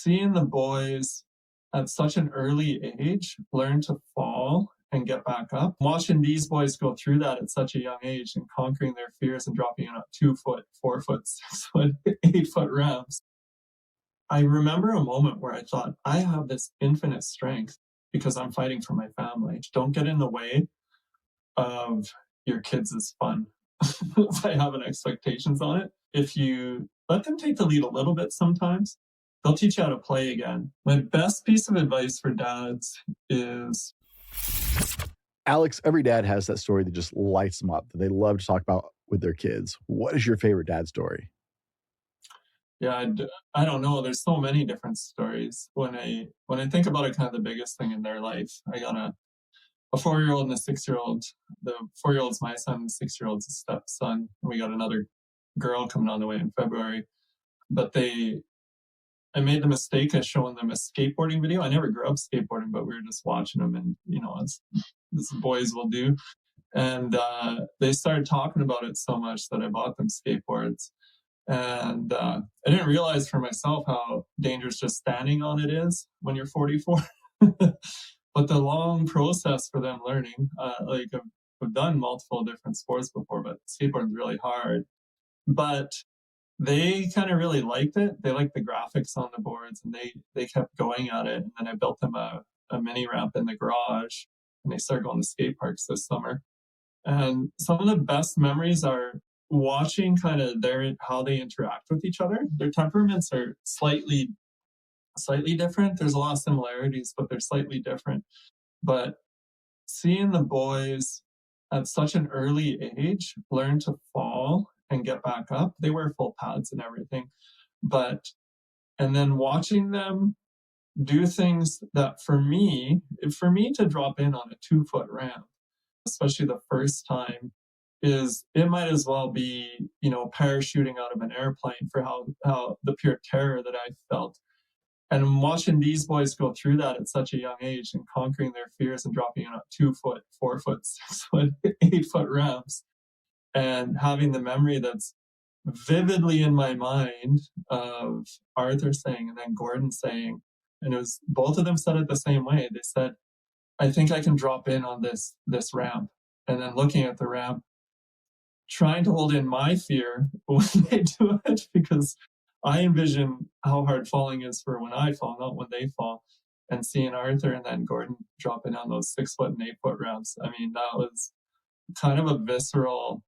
seeing the boys at such an early age learn to fall and get back up, watching these boys go through that at such a young age and conquering their fears and dropping in at 2 foot, 4 foot, 6 foot, 8 foot ramps. I remember a moment where I thought, I have this infinite strength because I'm fighting for my family. Don't get in the way of your kids' fun by having expectations on it. If you let them take the lead a little bit sometimes, they'll teach you how to play again. My best piece of advice for dads is... Alex, every dad has that story that just lights them up, that they love to talk about with their kids. What is your favorite dad story? Yeah, I don't know. There's so many different stories. When I think about it, kind of the biggest thing in their life, I got a 4-year-old and a 6-year-old. The 4-year-old's my son, the 6-year-old's a stepson. And we got another girl coming on the way in February. But I made the mistake of showing them a skateboarding video. I never grew up skateboarding, but we were just watching them, and as boys will do. And they started talking about it so much that I bought them skateboards. And I didn't realize for myself how dangerous just standing on it is when you're 44. But the long process for them learning, I've done multiple different sports before, but skateboarding's really hard. But they kind of really liked it. They liked the graphics on the boards, and they kept going at it. And then I built them a mini ramp in the garage, and they started going to skate parks this summer. And some of the best memories are watching kind of how they interact with each other. Their temperaments are slightly different. There's a lot of similarities, but they're slightly different. But seeing the boys at such an early age learn to fall and get back up, they wear full pads and everything. And then watching them do things that for me to drop in on a 2-foot ramp, especially the first time, it might as well be, parachuting out of an airplane for how the pure terror that I felt. And watching these boys go through that at such a young age and conquering their fears and dropping in at 2 foot, 4 foot, 6 foot, 8 foot ramps, and having the memory that's vividly in my mind of Arthur saying and then Gordon saying, and it was both of them said it the same way. They said, I think I can drop in on this ramp. And then looking at the ramp, trying to hold in my fear when they do it, because I envision how hard falling is for when I fall, not when they fall. And seeing Arthur and then Gordon dropping on those 6 foot and 8 foot ramps, I mean, that was kind of a visceral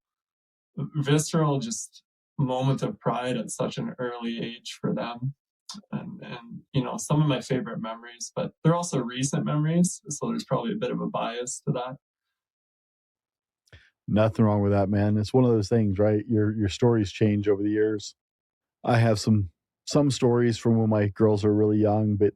just moment of pride at such an early age for them. And some of my favorite memories, but they're also recent memories, so there's probably a bit of a bias to that. Nothing wrong with that, man. It's one of those things, right? Your stories change over the years. I have some stories from when my girls are really young, but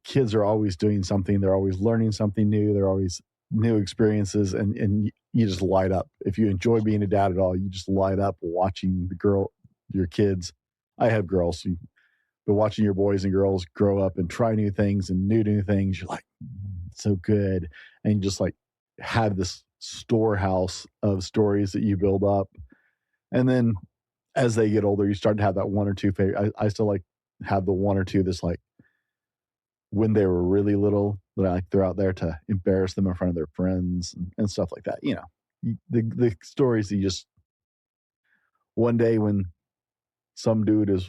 kids are always doing something. They're always learning something new. They're always new experiences, and you just light up. If you enjoy being a dad at all, you just light up watching your kids. I have girls, but watching your boys and girls grow up and try new things and new things, you're like, so good. And you just like have this storehouse of stories that you build up. And then as they get older, you start to have that one or two favorite. I still like have the one or two that's like when they were really little, that I like throw out there to embarrass them in front of their friends and stuff like that. The stories that you just, one day when some dude is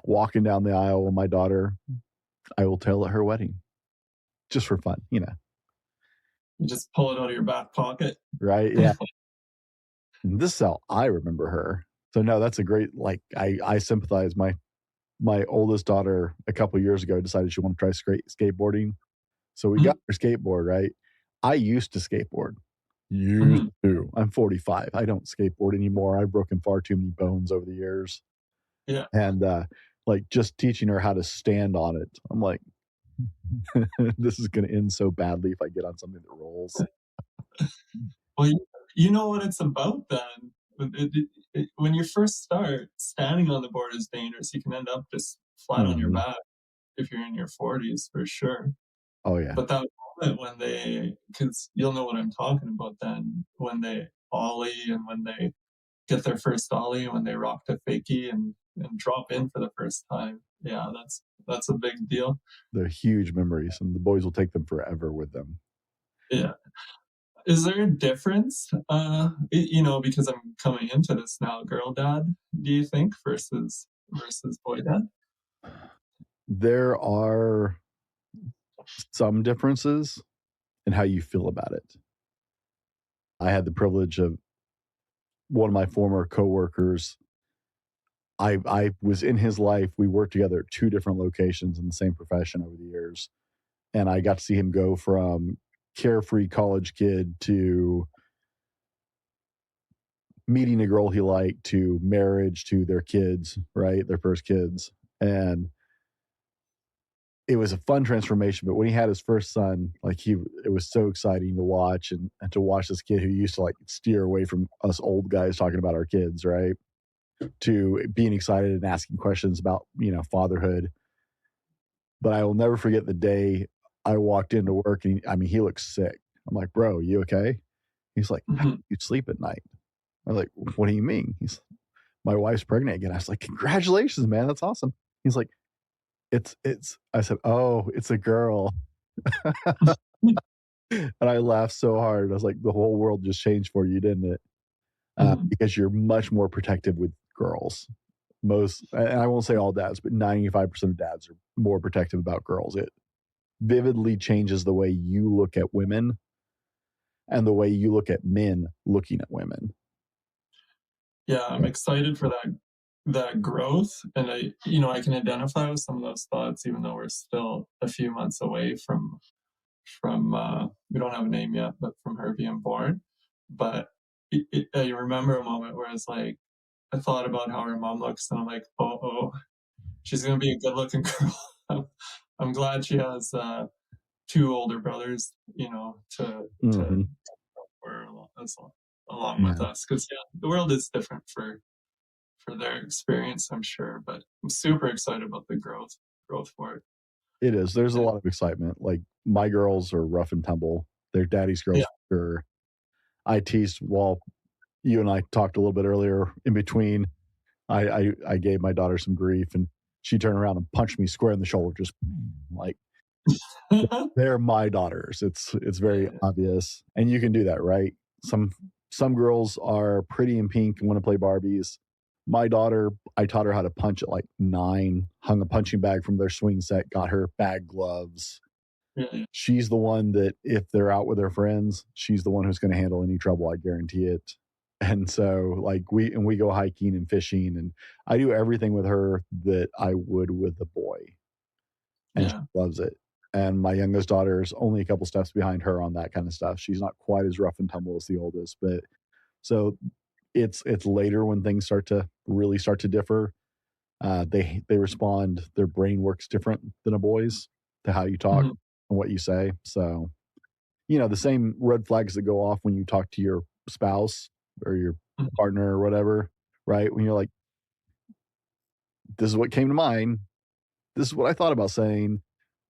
walking down the aisle with my daughter, I will tell at her wedding, just for fun, You just pull it out of your back pocket. Right? Yeah. This is how I remember her. So no, that's a great, I sympathize. My oldest daughter a couple of years ago decided she wanted to try skateboarding. So we got her skateboard, right? I used to skateboard. I'm 45. I don't skateboard anymore. I've broken far too many bones over the years. Yeah. And just teaching her how to stand on it. I'm like, this is going to end so badly if I get on something that rolls. Well, you know what it's about then. When you first start, standing on the board is dangerous. You can end up just flat on your back if you're in your 40s, for sure. Oh, yeah. But that moment because you'll know what I'm talking about then, when they ollie and when they get their first ollie and when they rock to fakie and drop in for the first time. Yeah, That's a big deal. They're huge memories, and the boys will take them forever with them. Yeah. Is there a difference, because I'm coming into this now, girl dad, do you think, versus boy dad? There are some differences in how you feel about it. I had the privilege of one of my former coworkers. I was in his life. We worked together at two different locations in the same profession over the years. And I got to see him go from carefree college kid to meeting a girl he liked to marriage to their kids, right? Their first kids. And it was a fun transformation. But when he had his first son, it was so exciting to watch and to watch this kid who used to like steer away from us old guys talking about our kids, right? To being excited and asking questions about, fatherhood. But I will never forget the day I walked into work and he looked sick. I'm like, bro, you okay? He's like, how Mm-hmm. do you sleep at night? I'm like, what do you mean? He's my wife's pregnant again. I was like, congratulations, man. That's awesome. He's like, I said, oh, it's a girl. And I laughed so hard. I was like, the whole world just changed for you, didn't it? Mm-hmm. Because you're much more protective with girls. And I won't say all dads, but 95% of dads are more protective about girls. It vividly changes the way you look at women and the way you look at men looking at women. Yeah, I'm excited for that growth, and I can identify with some of those thoughts, even though we're still a few months away from we don't have a name yet, but from her being born. But I remember a moment where it's like I thought about how her mom looks, and I'm like, oh, she's gonna be a good-looking girl. I'm glad she has two older brothers, to Mm-hmm. her along with Yeah, us, because the world is different for their experience, I'm sure. But I'm super excited about the growth for it. it is. There's a Yeah, lot of excitement. Like my girls are rough and tumble. They're daddy's yeah, girls for sure. I teased while you and I talked a little bit earlier in between. I gave my daughter some grief, and she turned around and punched me square in the shoulder, just like they're my daughters. It's very yeah, obvious, and you can do that, right? Some girls are pretty and pink and want to play Barbies. My daughter, I taught her how to punch at like 9. Hung a punching bag from their swing set, got her bag gloves. yeah, She's the one that if they're out with her friends, she's the one who's going to handle any trouble. I guarantee it. And so, like we go hiking and fishing, and I do everything with her that I would with a boy, and she yeah, loves it. And my youngest daughter is only a couple steps behind her on that kind of stuff. She's not quite as rough and tumble as the oldest, but so it's later when things start to differ. They respond. Their brain works different than a boy's to how you talk mhm, and what you say. So the same red flags that go off when you talk to your spouse or your mhm, partner or whatever, right? When you're like, this is what came to mind. This is what I thought about saying.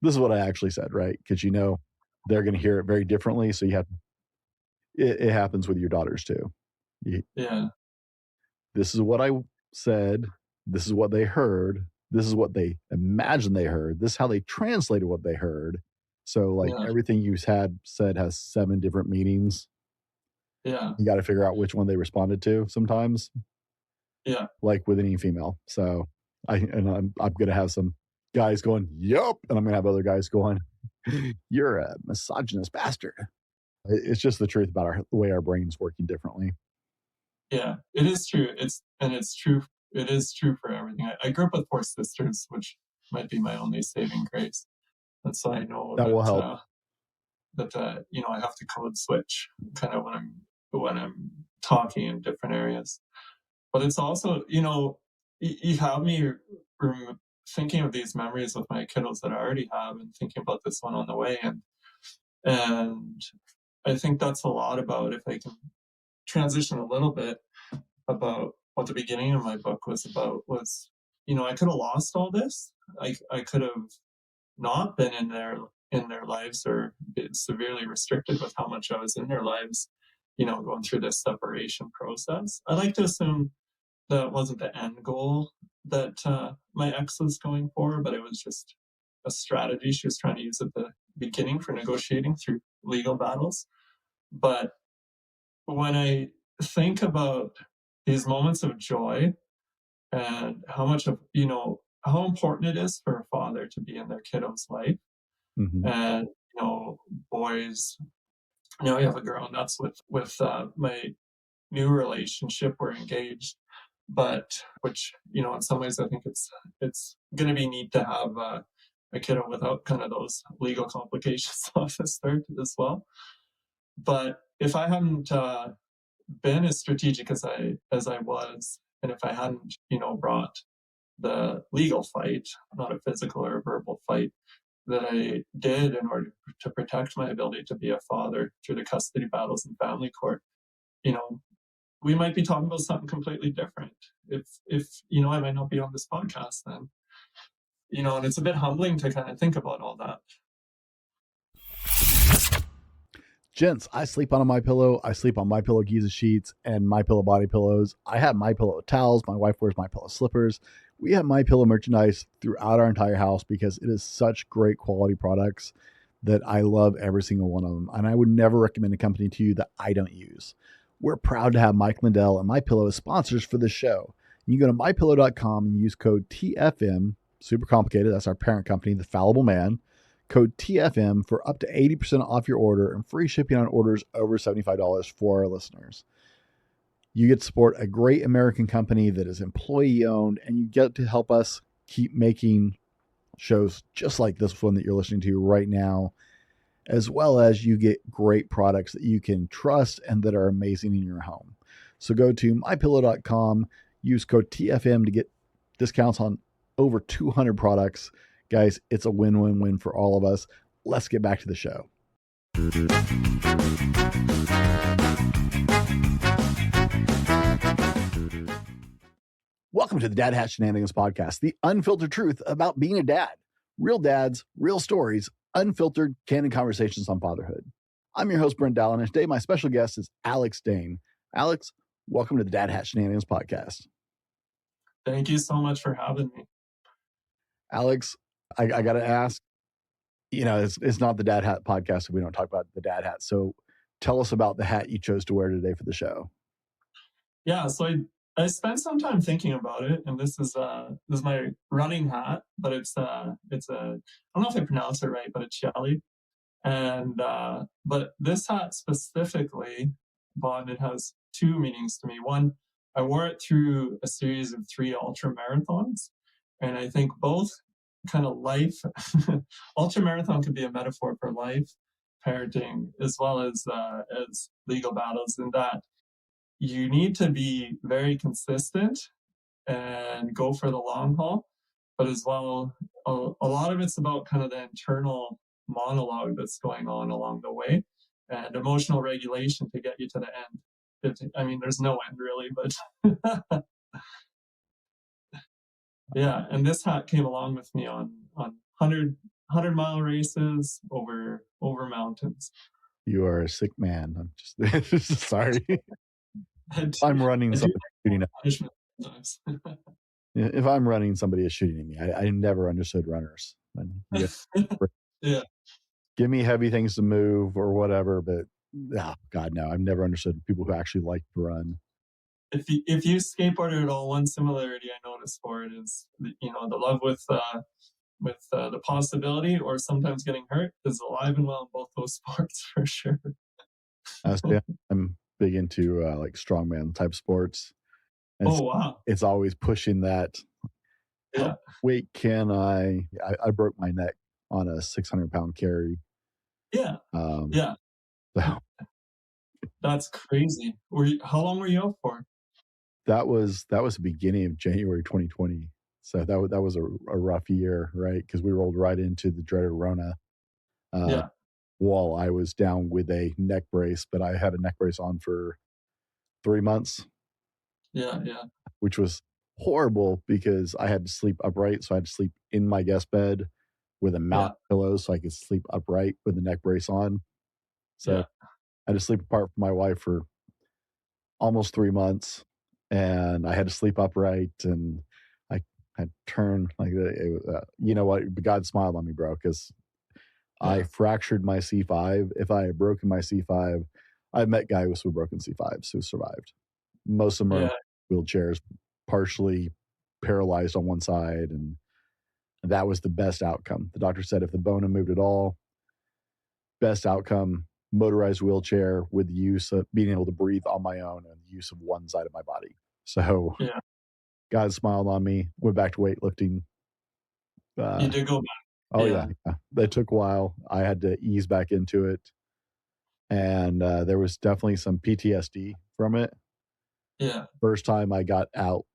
This is what I actually said, right? Because they're going to hear it very differently. So it happens with your daughters too. You, yeah, this is what I said. This is what they heard. This is what they imagined they heard. This is how they translated what they heard. So like yeah, everything you had said has 7 different meanings. yeah, You got to figure out which one they responded to sometimes, yeah. like with any female. So I'm going to have some guys going, yup. And I'm going to have other guys going, you're a misogynist bastard. It's just the truth about the way our brains working differently. Yeah, it is true. It's true. It is true for everything. I grew up with four sisters, which might be my only saving grace. And so I know That will help. that I have to code switch kind of when I'm talking in different areas. But it's also you have me thinking of these memories with my kiddos that I already have, and thinking about this one on the way, and I think that's a lot about, if I can transition a little bit, about what the beginning of my book was about. Was I could have lost all this. I could have not been in their lives, or been severely restricted with how much I was in their lives, going through this separation process. I like to assume that wasn't the end goal that my ex was going for, but it was just a strategy she was trying to use at the beginning for negotiating through legal battles. But when I think about these moments of joy and how much of, how important it is for a father to be in their kiddo's life, Mm-hmm. and, boys, we have a girl, and that's with my new relationship. We're engaged, but which, in some ways I think it's going to be neat to have a kiddo without kind of those legal complications off the start as well. But if I hadn't been as strategic as I was, and if I hadn't, brought the legal fight, not a physical or a verbal fight, that I did in order to protect my ability to be a father through the custody battles in family court, you know, we might be talking about something completely different. If I might not be on this podcast then. And it's a bit humbling to kind of think about all that. Gents, I sleep on a My Pillow. I sleep on My Pillow Giza sheets and My Pillow body pillows. I have My Pillow towels. My wife wears My Pillow slippers. We have My Pillow merchandise throughout our entire house because it is such great quality products that I love every single one of them. And I would never recommend a company to you that I don't use. We're proud to have Mike Lindell and My Pillow as sponsors for this show. You can go to mypillow.com and use code TFM, super complicated. That's our parent company, The Fallible Man. Code TFM for up to 80% off your order and free shipping on orders over $75 for our listeners. You get to support a great American company that is employee owned, and you get to help us keep making shows just like this one that you're listening to right now, as well as you get great products that you can trust and that are amazing in your home. So go to mypillow.com, use code TFM to get discounts on over 200 products. Guys, it's a win-win-win for all of us. Let's get back to the show. Welcome to the Dad Hat Shenanigans Podcast, the unfiltered truth about being a dad. Real dads, real stories, unfiltered, candid conversations on fatherhood. I'm your host, Brent Dallin, and today my special guest is Alex Dane. Alex, welcome to the Dad Hat Shenanigans Podcast. Thank you so much for having me. Alex, I got to ask, it's not the Dad Hat Podcast if we don't talk about the Dad Hat. So tell us about the hat you chose to wear today for the show. Yeah, so I spent some time thinking about it, and this is my running hat, but it's a I don't know if I pronounce it right, but it's Shelly. And but this hat specifically, Bond, it has two meanings to me. One, I wore it through a series of 3 ultra marathons, and I think both kind of life ultra marathon could be a metaphor for life, parenting, as well as legal battles, in that you need to be very consistent and go for the long haul. But as well, a lot of it's about kind of the internal monologue that's going on along the way, and emotional regulation to get you to the end. There's no end really, but yeah. And this hat came along with me on 100-mile races over mountains. You are a sick man. I'm just sorry. I'm running I something shooting at punishment sometimes. If I'm running, somebody is shooting at me. I never understood runners. Yeah. Give me heavy things to move or whatever, but God, no, I've never understood people who actually like to run. If you skateboarded at all, one similarity I noticed for it is, the love with the possibility or sometimes getting hurt is alive and well in both those sports for sure. I'm big into like strongman type sports. And oh wow! It's always pushing that. Yeah. How weight can I broke my neck on a 600-pound carry. Yeah. Yeah. So That's crazy. How long were you out for? That was the beginning of January 2020. So that was a rough year, right? Because we rolled right into the dreaded Rona. Yeah. While I was down with a neck brace, but I had a neck brace on for 3 months. Yeah. Which was horrible because I had to sleep upright. So I had to sleep in my guest bed with a mount pillow so I could sleep upright with the neck brace on. So I had to sleep apart from my wife for almost 3 months. and I had to sleep upright, and I had turned like you know what? God smiled on me, bro, because I Yeah. fractured my C5. If I had broken my C5, I've met guys with broken C5s who survived. Most of them are in Yeah. wheelchairs, partially paralyzed on one side, and that was the best outcome. The doctor said if the bone had moved at all, best outcome, motorized wheelchair with the use of being able to breathe on my own and the use of one side of my body. So Yeah. God smiled on me, went back to weightlifting. You Uh, did go back. oh, yeah, Yeah. yeah. That took a while. I had to ease back into it. And there was definitely some PTSD from it. Yeah. First time I got out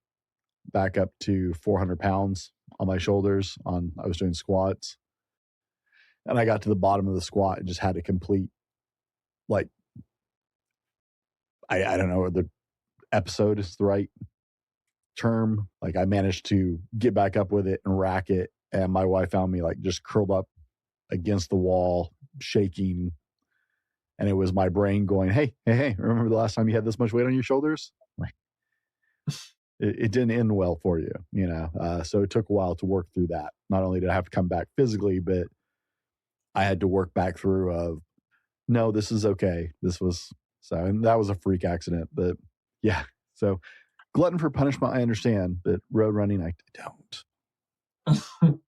back up to 400 pounds on my shoulders I was doing squats, and I got to the bottom of the squat and just had to complete, like, I don't know, the episode is the right term. Like, I managed to get back up with it and rack it, and my wife found me like just curled up against the wall, shaking, and it was my brain going, hey, remember the last time you had this much weight on your shoulders? Like, it didn't end well for you, you know. So it took a while to work through that. Not only did I have to come back physically, but I had to work back through of no, this is okay. This was so, and that was a freak accident. But yeah, so glutton for punishment, I understand, but road running, I don't.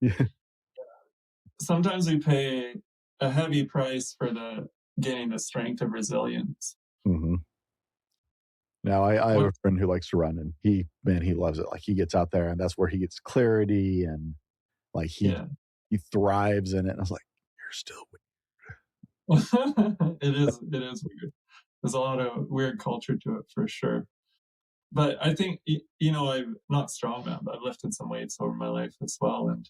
Yeah. Sometimes we pay a heavy price for gaining the strength of resilience. Mm-hmm. Now I have What? a friend who likes to run, and he loves it. Like he gets out there, and that's where he gets clarity, and like Yeah. he thrives in it. And I was like, you're still It is weird. There's a lot of weird culture to it for sure. But I think I'm not strong man, but I've lifted some weights over my life as well, and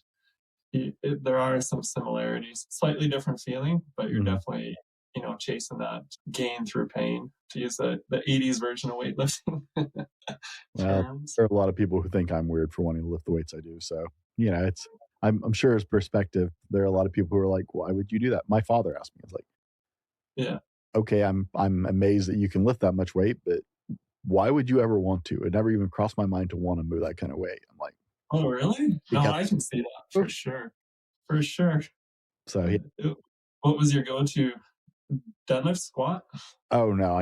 there are some similarities. Slightly different feeling, but you're mm-hmm. definitely chasing that gain through pain, to use the 80s version of weightlifting Well, terms. there are a lot of people who think I'm weird for wanting to lift the weights I do. So, you know, I'm sure it's perspective. There are a lot of people who are like, why would you do that? My father asked me, it's like, Yeah. okay, I'm amazed that you can lift that much weight, but why would you ever want to? It never even crossed my mind to want to move that kind of weight. I'm like, Oh, really? No, because I can see that for sure. For sure. so Uh, yeah. what was your go-to deadlift squat? Oh no,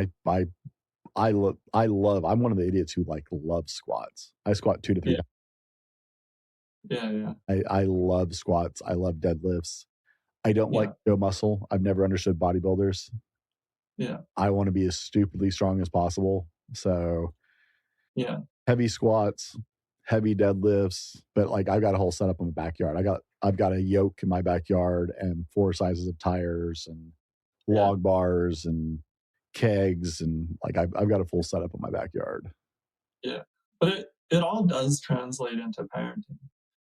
I love I'm one of the idiots who like love squats. I squat 2 to 3 Yeah. times. Yeah. Yeah. I love squats. I love deadlifts. I don't like Yeah. show muscle. I've never understood bodybuilders. Yeah. I want to be as stupidly strong as possible. So Yeah. heavy squats, heavy deadlifts, but like I've got a whole setup in my backyard. I've got a yoke in my backyard and 4 sizes of tires and Yeah. log bars and kegs, and like I've got a full setup in my backyard. Yeah. But it all does translate into parenting,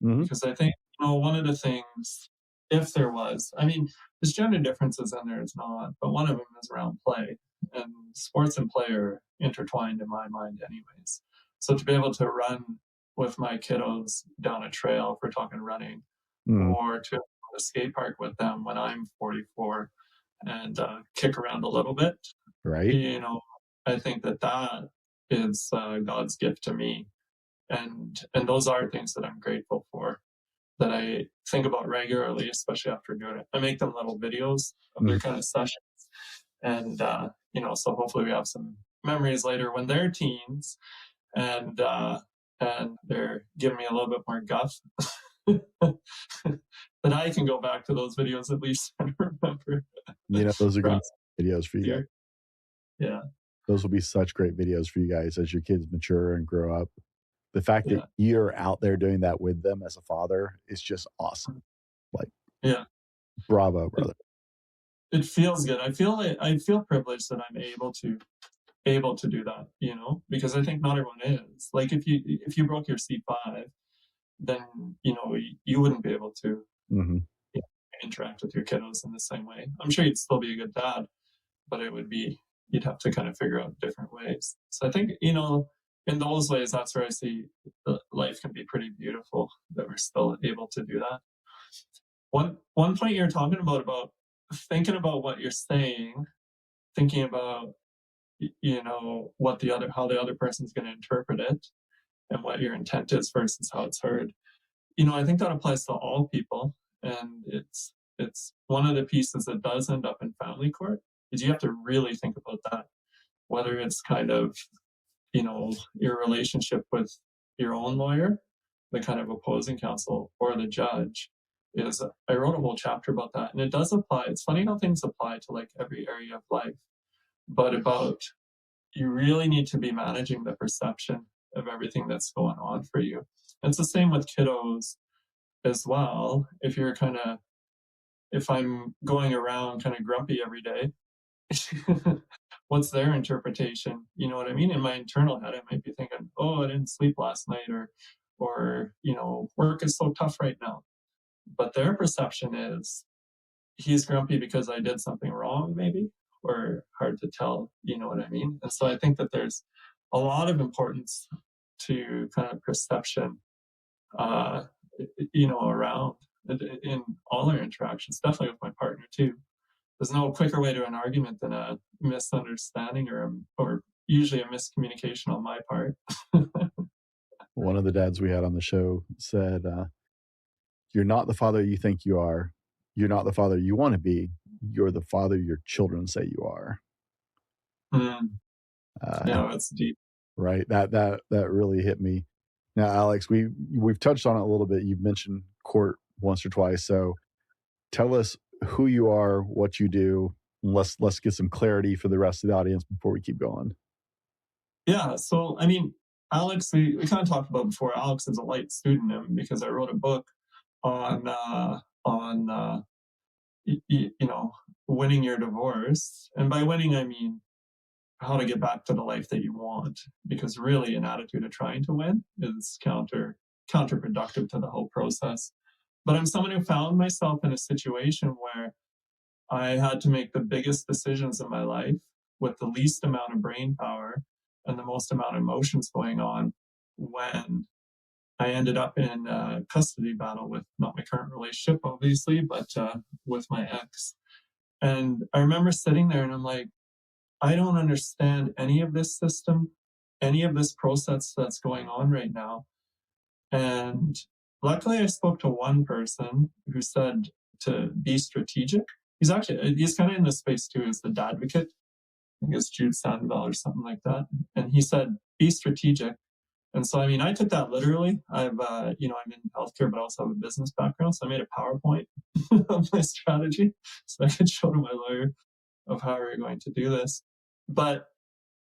Mm-hmm. because I think, one of the things, if there was, I mean, there's gender differences in there, it's not, but one of them is around play. And sports and play are intertwined in my mind, anyways. So to be able to run with my kiddos down a trail, if we're talking running, Mm-hmm. or to go to the skate park with them when I'm 44 and kick around a little bit, Right. you know, I think that is God's gift to me, and those are things that I'm grateful for, that I think about regularly, especially after doing it. I make them little videos of Mm-hmm. their kind of sessions, and so hopefully we have some memories later when they're teens, and they're giving me a little bit more guff. That I can go back to those videos at least and remember. You know, those are For going to us be videos for you guys. here. Yeah. Those will be such great videos for you guys as your kids mature and grow up. The fact that Yeah. you're out there doing that with them as a father is just awesome. Like, Yeah. bravo, It, brother. it feels good. I feel privileged that I'm able to do that, because I think not everyone is. Like if you broke your C5, then you wouldn't be able to Mm-hmm. interact with your kiddos in the same way. I'm sure you'd still be a good dad, but you'd have to kind of figure out different ways. So I think, in those ways, that's where I see life can be pretty beautiful, that we're still able to do that. One point you're talking about thinking about what you're saying, thinking about how the other person's going to interpret it and what your intent is versus how it's heard. I think that applies to all people, and it's one of the pieces that does end up in family court is you have to really think about that, whether it's kind of your relationship with your own lawyer, the kind of opposing counsel, or the judge. Is I wrote a whole chapter about that, and it does apply. It's funny how things apply to like every area of life, but about you really need to be managing the perception of everything that's going on for you. And it's the same with kiddos as well. If I'm going around kind of grumpy every day, what's their interpretation? You know what I mean? In my internal head, I might be thinking, oh, I didn't sleep last night, or work is so tough right now. But their perception is he's grumpy because I did something wrong, maybe, or hard to tell, you know what I mean? And so I think that there's a lot of importance to kind of perception, around in all our interactions, definitely with my partner too. There's no quicker way to an argument than a misunderstanding or usually a miscommunication on my part. One of the dads we had on the show said, you're not the father you think you are. You're not the father you want to be. You're the father your children say you are. Yeah, that's deep. Right. That really hit me. Now, Alex, we've touched on it a little bit. You've mentioned court once or twice. So tell us who you are, what you do. And let's get some clarity for the rest of the audience before we keep going. Yeah. So, I mean, Alex, we kind of talked about before. Alex is a light pseudonym because I wrote a book on winning your divorce, and by winning I mean how to get back to the life that you want. Because really, an attitude of trying to win is counterproductive to the whole process. But I'm someone who found myself in a situation where I had to make the biggest decisions in my life with the least amount of brain power and the most amount of emotions going on when I ended up in a custody battle with not my current relationship, obviously, but with my ex. And I remember sitting there and I'm like, I don't understand any of this system, any of this process that's going on right now. And luckily, I spoke to one person who said to be strategic. He's kind of in this space too, as the dadvocate. I think it's Jude Sandoval or something like that. And he said, be strategic. And so, I mean, I took that literally. I'm in healthcare, but I also have a business background. So I made a PowerPoint of my strategy so I could show to my lawyer of how we're going to do this. But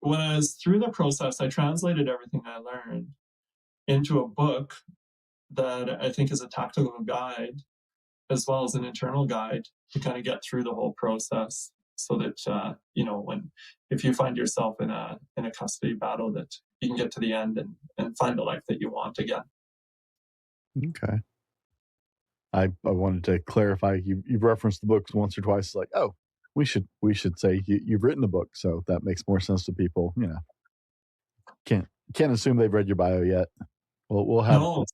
when I was through the process, I translated everything I learned into a book that I think is a tactical guide as well as an internal guide to kind of get through the whole process, so that if you find yourself in a custody battle, that you can get to the end and find the life that you want again. Okay. I wanted to clarify. You've referenced the books once or twice. Like, oh, we should say you've written a book, so that makes more sense to people. Can't assume they've read your bio yet. Well, we'll have. No.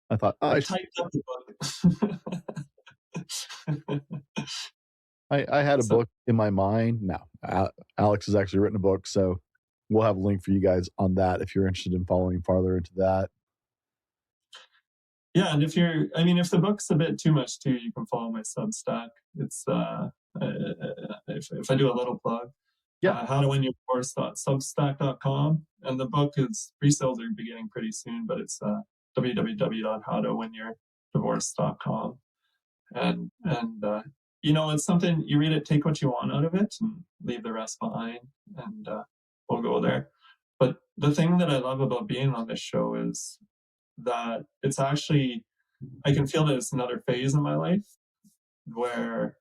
I thought, I typed up the book. I had a book in my mind. Now, Alex has actually written a book, so we'll have a link for you guys on that if you're interested in following farther into that. Yeah, and if the book's a bit too much too, you can follow my Substack. It's if I do a little plug, howtowinyourdivorce.substack.com, and the book is pre-sales are beginning pretty soon, but it's www.howtowinyourdivorce.com, and it's something you read it, take what you want out of it, and leave the rest behind, and we'll go there. But the thing that I love about being on this show is that it's actually, I can feel that it's another phase in my life where,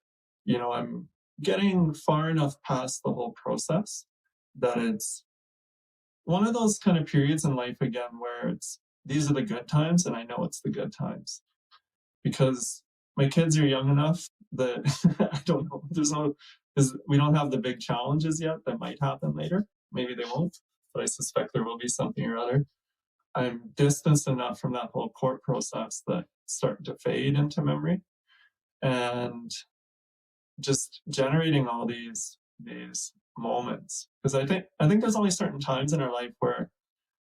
I'm getting far enough past the whole process that it's one of those kind of periods in life again where these are the good times, and I know it's the good times because my kids are young enough that I don't know, we don't have the big challenges yet that might happen later. Maybe they won't, but I suspect there will be something or other. I'm distanced enough from that whole court process that it's starting to fade into memory, and just generating all these these moments, because I think there's only certain times in our life where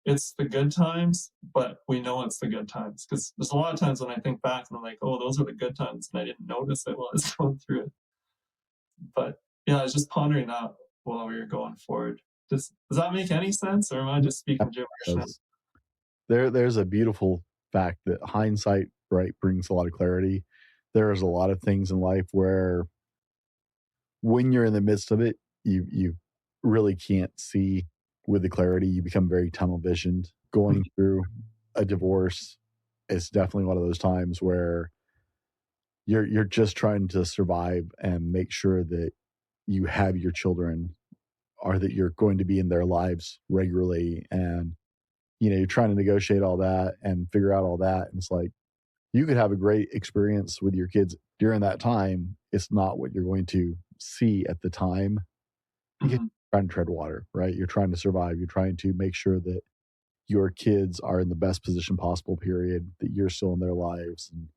it's the good times, but we know it's the good times, because there's a lot of times when I think back and I'm like, oh, those are the good times, and I didn't notice it while I was going through it. But yeah, I was just pondering that while we were going forward. Does that make any sense, or am I just speaking gibberish now? Because there's a beautiful fact that hindsight, right, brings a lot of clarity. There's a lot of things in life where when you're in the midst of it, you really can't see with the clarity. You become very tunnel visioned. Going through a divorce is definitely one of those times where you're just trying to survive and make sure that you have your children, or that you're going to be in their lives regularly, and you're trying to negotiate all that and figure out all that, and it's like you could have a great experience with your kids during that time. It's not what you're going to see at the time, because Mhm. you're trying to tread water, right? You're trying to survive. You're trying to make sure that your kids are in the best position possible, period, that you're still in their lives. And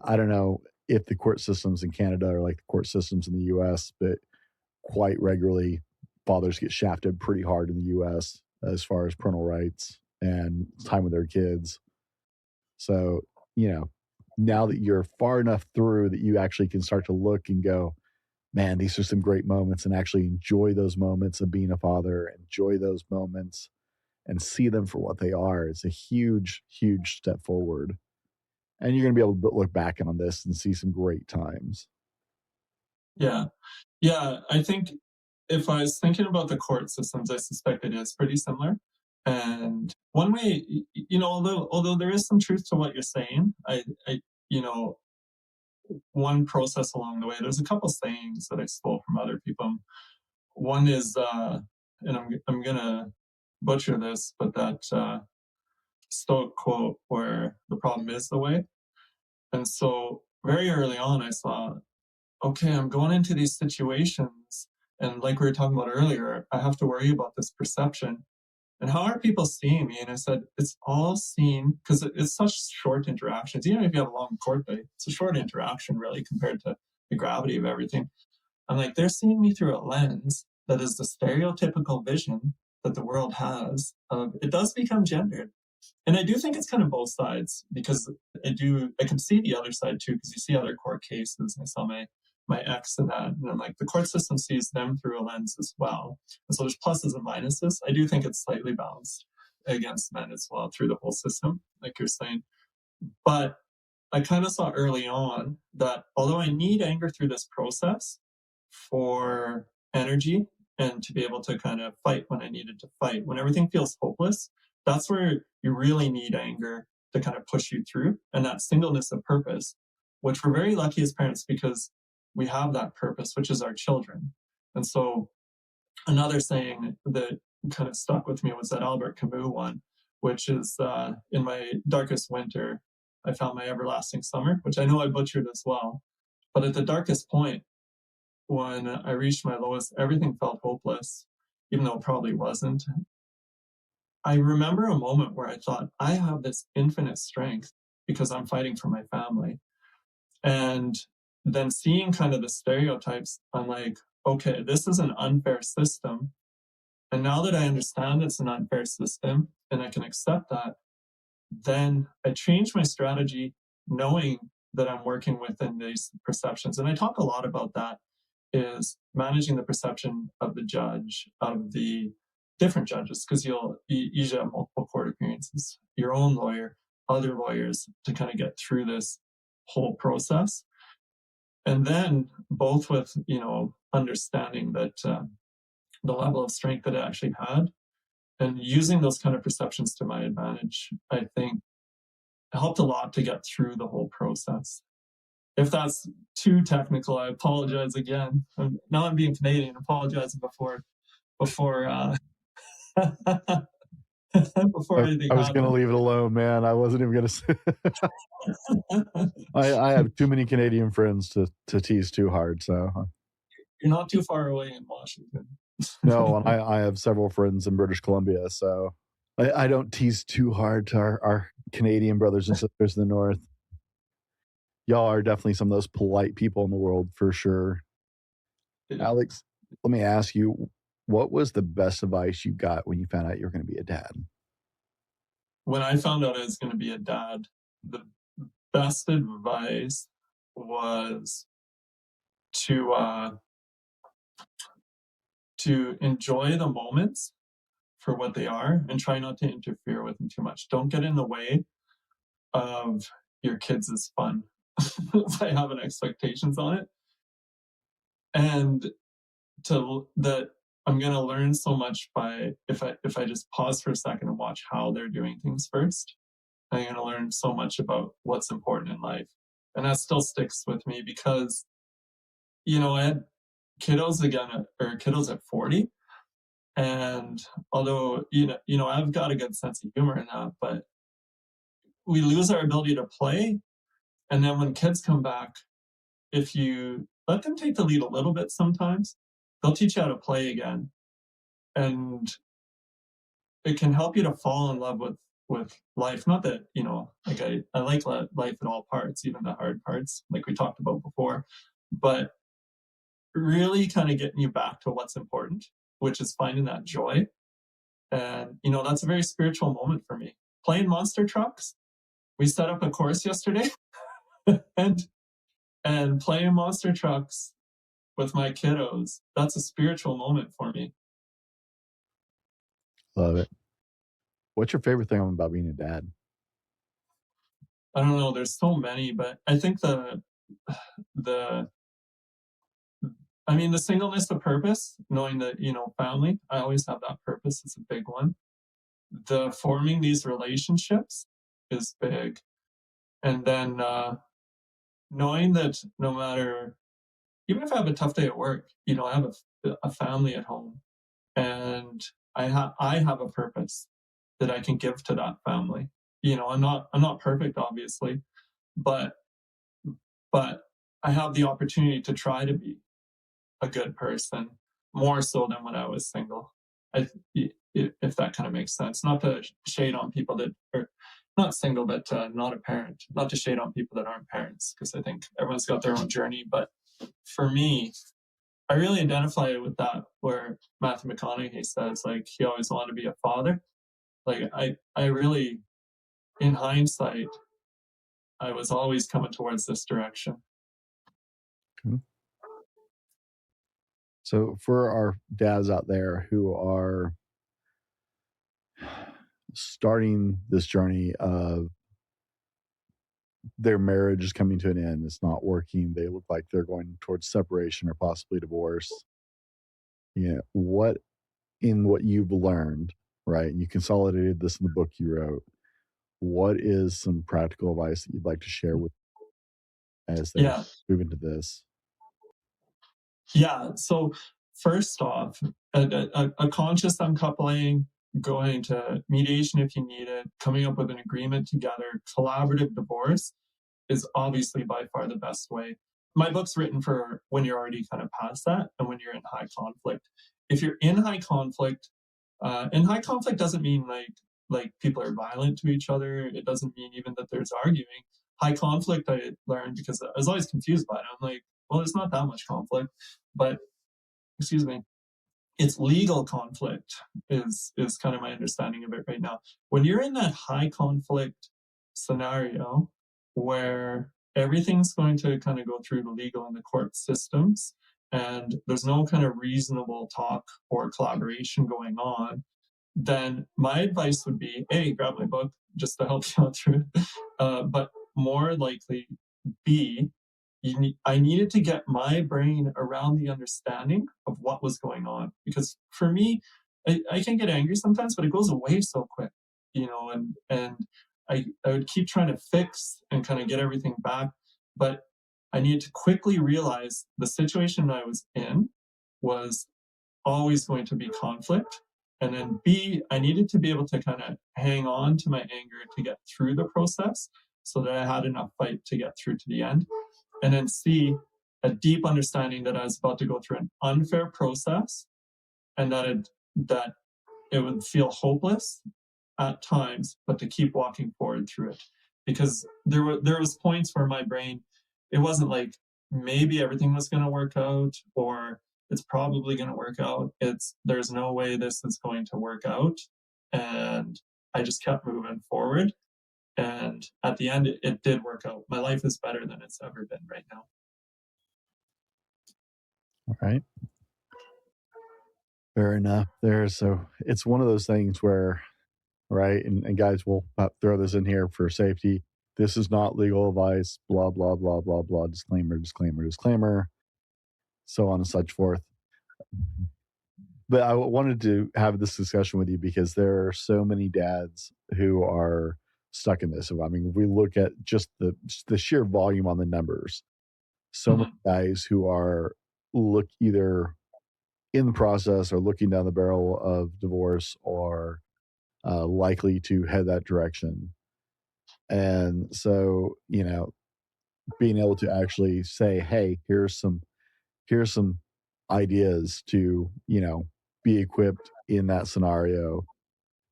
I don't know if the court systems in Canada are like the court systems in the US, but quite regularly, fathers get shafted pretty hard in the US as far as parental rights and time with their kids. So, you know, now that you're far enough through that you actually can start to look and go, man, these are some great moments, and actually enjoy those moments of being a father, enjoy those moments and see them for what they are. It's a huge, huge step forward. And you're going to be able to look back on this and see some great times. Yeah. Yeah, I think if I was thinking about the court systems, I suspect it is pretty similar. And one way, although there is some truth to what you're saying, you know, one process along the way, there's a couple sayings that I stole from other people. One is, and I'm gonna butcher this, but that Stoic quote where the problem is the way. And so very early on, I saw, okay, I'm going into these situations. And like we were talking about earlier, I have to worry about this perception. And how are people seeing me? And I said, it's all seen because it's such short interactions. Even if you have a long court day, it's a short interaction, really, compared to the gravity of everything. I'm like, they're seeing me through a lens that is the stereotypical vision that the world has. It does become gendered. And I do think it's kind of both sides, because I can see the other side too, because you see other court cases. I saw my ex in that, and I'm like, the court system sees them through a lens as well. And so there's pluses and minuses. I do think it's slightly balanced against men as well through the whole system, like you're saying. But I kind of saw early on that although I need anger through this process for energy and to be able to kind of fight when I needed to fight, when everything feels hopeless, that's where you really need anger to kind of push you through, and that singleness of purpose, which we're very lucky as parents because we have that purpose, which is our children. And so another saying that kind of stuck with me was that Albert Camus one, which is in my darkest winter, I found my everlasting summer, which I know I butchered as well. But at the darkest point, when I reached my lowest, everything felt hopeless, even though it probably wasn't. I remember a moment where I thought, I have this infinite strength because I'm fighting for my family. And then seeing kind of the stereotypes, I'm like, okay, this is an unfair system. And now that I understand it's an unfair system and I can accept that, then I change my strategy knowing that I'm working within these perceptions. And I talk a lot about that, is managing the perception of the judge, of the different judges, because you usually have multiple court appearances, your own lawyer, other lawyers, to kind of get through this whole process. And then both with, understanding that the level of strength that I actually had and using those kind of perceptions to my advantage, I think helped a lot to get through the whole process. If that's too technical, I apologize again. Now I'm being Canadian, apologizing before before anything I was going to happened. leave it alone, man. I wasn't even going to say. I have too many Canadian friends to tease too hard. So You're not too far away in Washington. no, and I have several friends in British Columbia, so I don't tease too hard to our Canadian brothers and sisters in the North. Y'all are definitely some of those polite people in the world for sure. Yeah. Alex, Let me ask you, what was the best advice you got when you found out you were going to be a dad? When I found out I was going to be a dad, the best advice was to to enjoy the moments for what they are and try not to interfere with them too much. Don't get in the way of your kids' fun by having expectations on it. And to that I'm going to learn so much by if I just pause for a second and watch how they're doing things first. I'm going to learn so much about what's important in life. And that still sticks with me because, I had kiddos at 40. And although, I've got a good sense of humor in that, but we lose our ability to play. And then when kids come back, if you let them take the lead a little bit sometimes, they'll teach you how to play again. And it can help you to fall in love with life. Not that, like I like life in all parts, even the hard parts, like we talked about before, but really kind of getting you back to what's important, which is finding that joy. And, that's a very spiritual moment for me. Playing monster trucks. We set up a course yesterday and playing monster trucks with my kiddos. That's a spiritual moment for me. Love it. What's your favorite thing about being a dad? I don't know. There's so many, but I think the singleness of purpose, knowing that, family, I always have that purpose is a big one. The forming these relationships is big. And then knowing that no matter, even if I have a tough day at work, I have a family at home, and I have a purpose that I can give to that family. I'm not perfect, obviously, but I have the opportunity to try to be a good person more so than when I was single. If that kind of makes sense. Not to shade on people that are not single, but not a parent. Not to shade on people that aren't parents, because I think everyone's got their own journey. But for me, I really identify with that, where Matthew McConaughey says, like, he always wanted to be a father. Like, I really, in hindsight, I was always coming towards this direction. Okay. So for our dads out there who are starting this journey of their marriage is coming to an end, it's not working, they look like they're going towards separation or possibly divorce. What you've learned, right? And you consolidated this in the book you wrote. What is some practical advice that you'd like to share with as they move into this? Yeah. So first off, a conscious uncoupling, going to mediation if you need it, coming up with an agreement together, collaborative divorce is obviously by far the best way. My book's written for when you're already kind of past that and when you're in high conflict. If you're in high conflict, and high conflict doesn't mean like people are violent to each other. It doesn't mean even that there's arguing. High conflict, I learned, because I was always confused by it. I'm like, well, there's not that much conflict, but excuse me, it's legal conflict is kind of my understanding of it right now. When you're in that high conflict scenario where everything's going to kind of go through the legal and the court systems, and there's no kind of reasonable talk or collaboration going on, then my advice would be, A, grab my book just to help you out through it. But more likely, B, I needed to get my brain around the understanding of what was going on. Because for me, I can get angry sometimes, but it goes away so quick, and I would keep trying to fix and kind of get everything back. But I needed to quickly realize the situation I was in was always going to be conflict. And then B, I needed to be able to kind of hang on to my anger to get through the process so that I had enough fight to get through to the end. And then C, a deep understanding that I was about to go through an unfair process, and that it would feel hopeless at times, but to keep walking forward through it. Because there was points where my brain, it wasn't like maybe everything was going to work out, or it's probably going to work out. There's no way this is going to work out. And I just kept moving forward. And at the end, it did work out. My life is better than it's ever been right now. All right. Fair enough. So it's one of those things where, right, and guys, we'll throw this in here for safety. This is not legal advice, blah, blah, blah, blah, blah, disclaimer, disclaimer, disclaimer, so on and such forth. But I wanted to have this discussion with you because there are so many dads who are stuck in this. I mean, if we look at just the sheer volume on the numbers, so many guys who are either in the process or looking down the barrel of divorce or likely to head that direction. And so, being able to actually say, hey, here's some ideas to, be equipped in that scenario,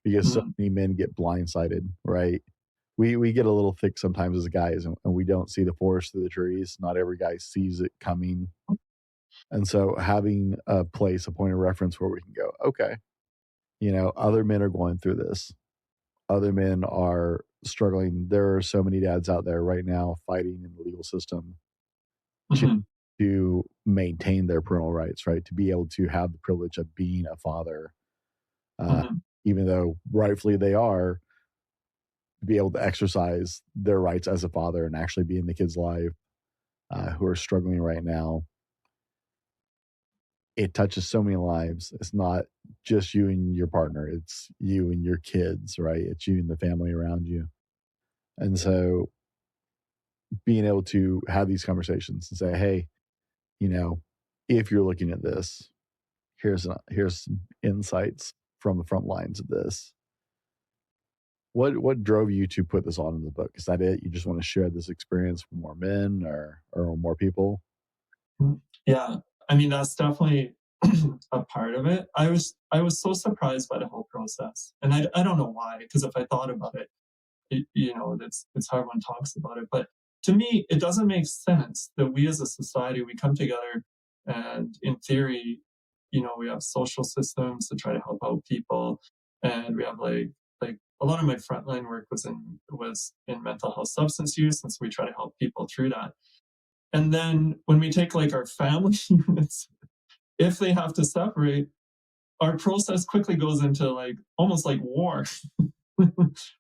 because so many men get blindsided, right? We get a little thick sometimes as guys, and we don't see the forest through the trees. Not every guy sees it coming. And so having a point of reference where we can go, okay, other men are going through this. Other men are struggling. There are so many dads out there right now fighting in the legal system to maintain their parental rights, right? To be able to have the privilege of being a father, even though rightfully they are, to be able to exercise their rights as a father and actually be in the kid's life, who are struggling right now. It touches so many lives. It's not just you and your partner. It's you and your kids, right? It's you and the family around you. And so being able to have these conversations and say, hey, if you're looking at this, here's some insights from the front lines of this. What drove you to put this on in the book? Is that it? You just want to share this experience with more men or more people? Yeah. I mean, that's definitely a part of it. I was so surprised by the whole process. And I don't know why, because if I thought about it, it's how everyone talks about it. But to me, it doesn't make sense that we as a society, we come together and in theory, we have social systems to try to help out people. And we have like a lot of my frontline work was in mental health substance use. And so we try to help people through that. And then when we take like our family units, if they have to separate, our process quickly goes into like almost like war.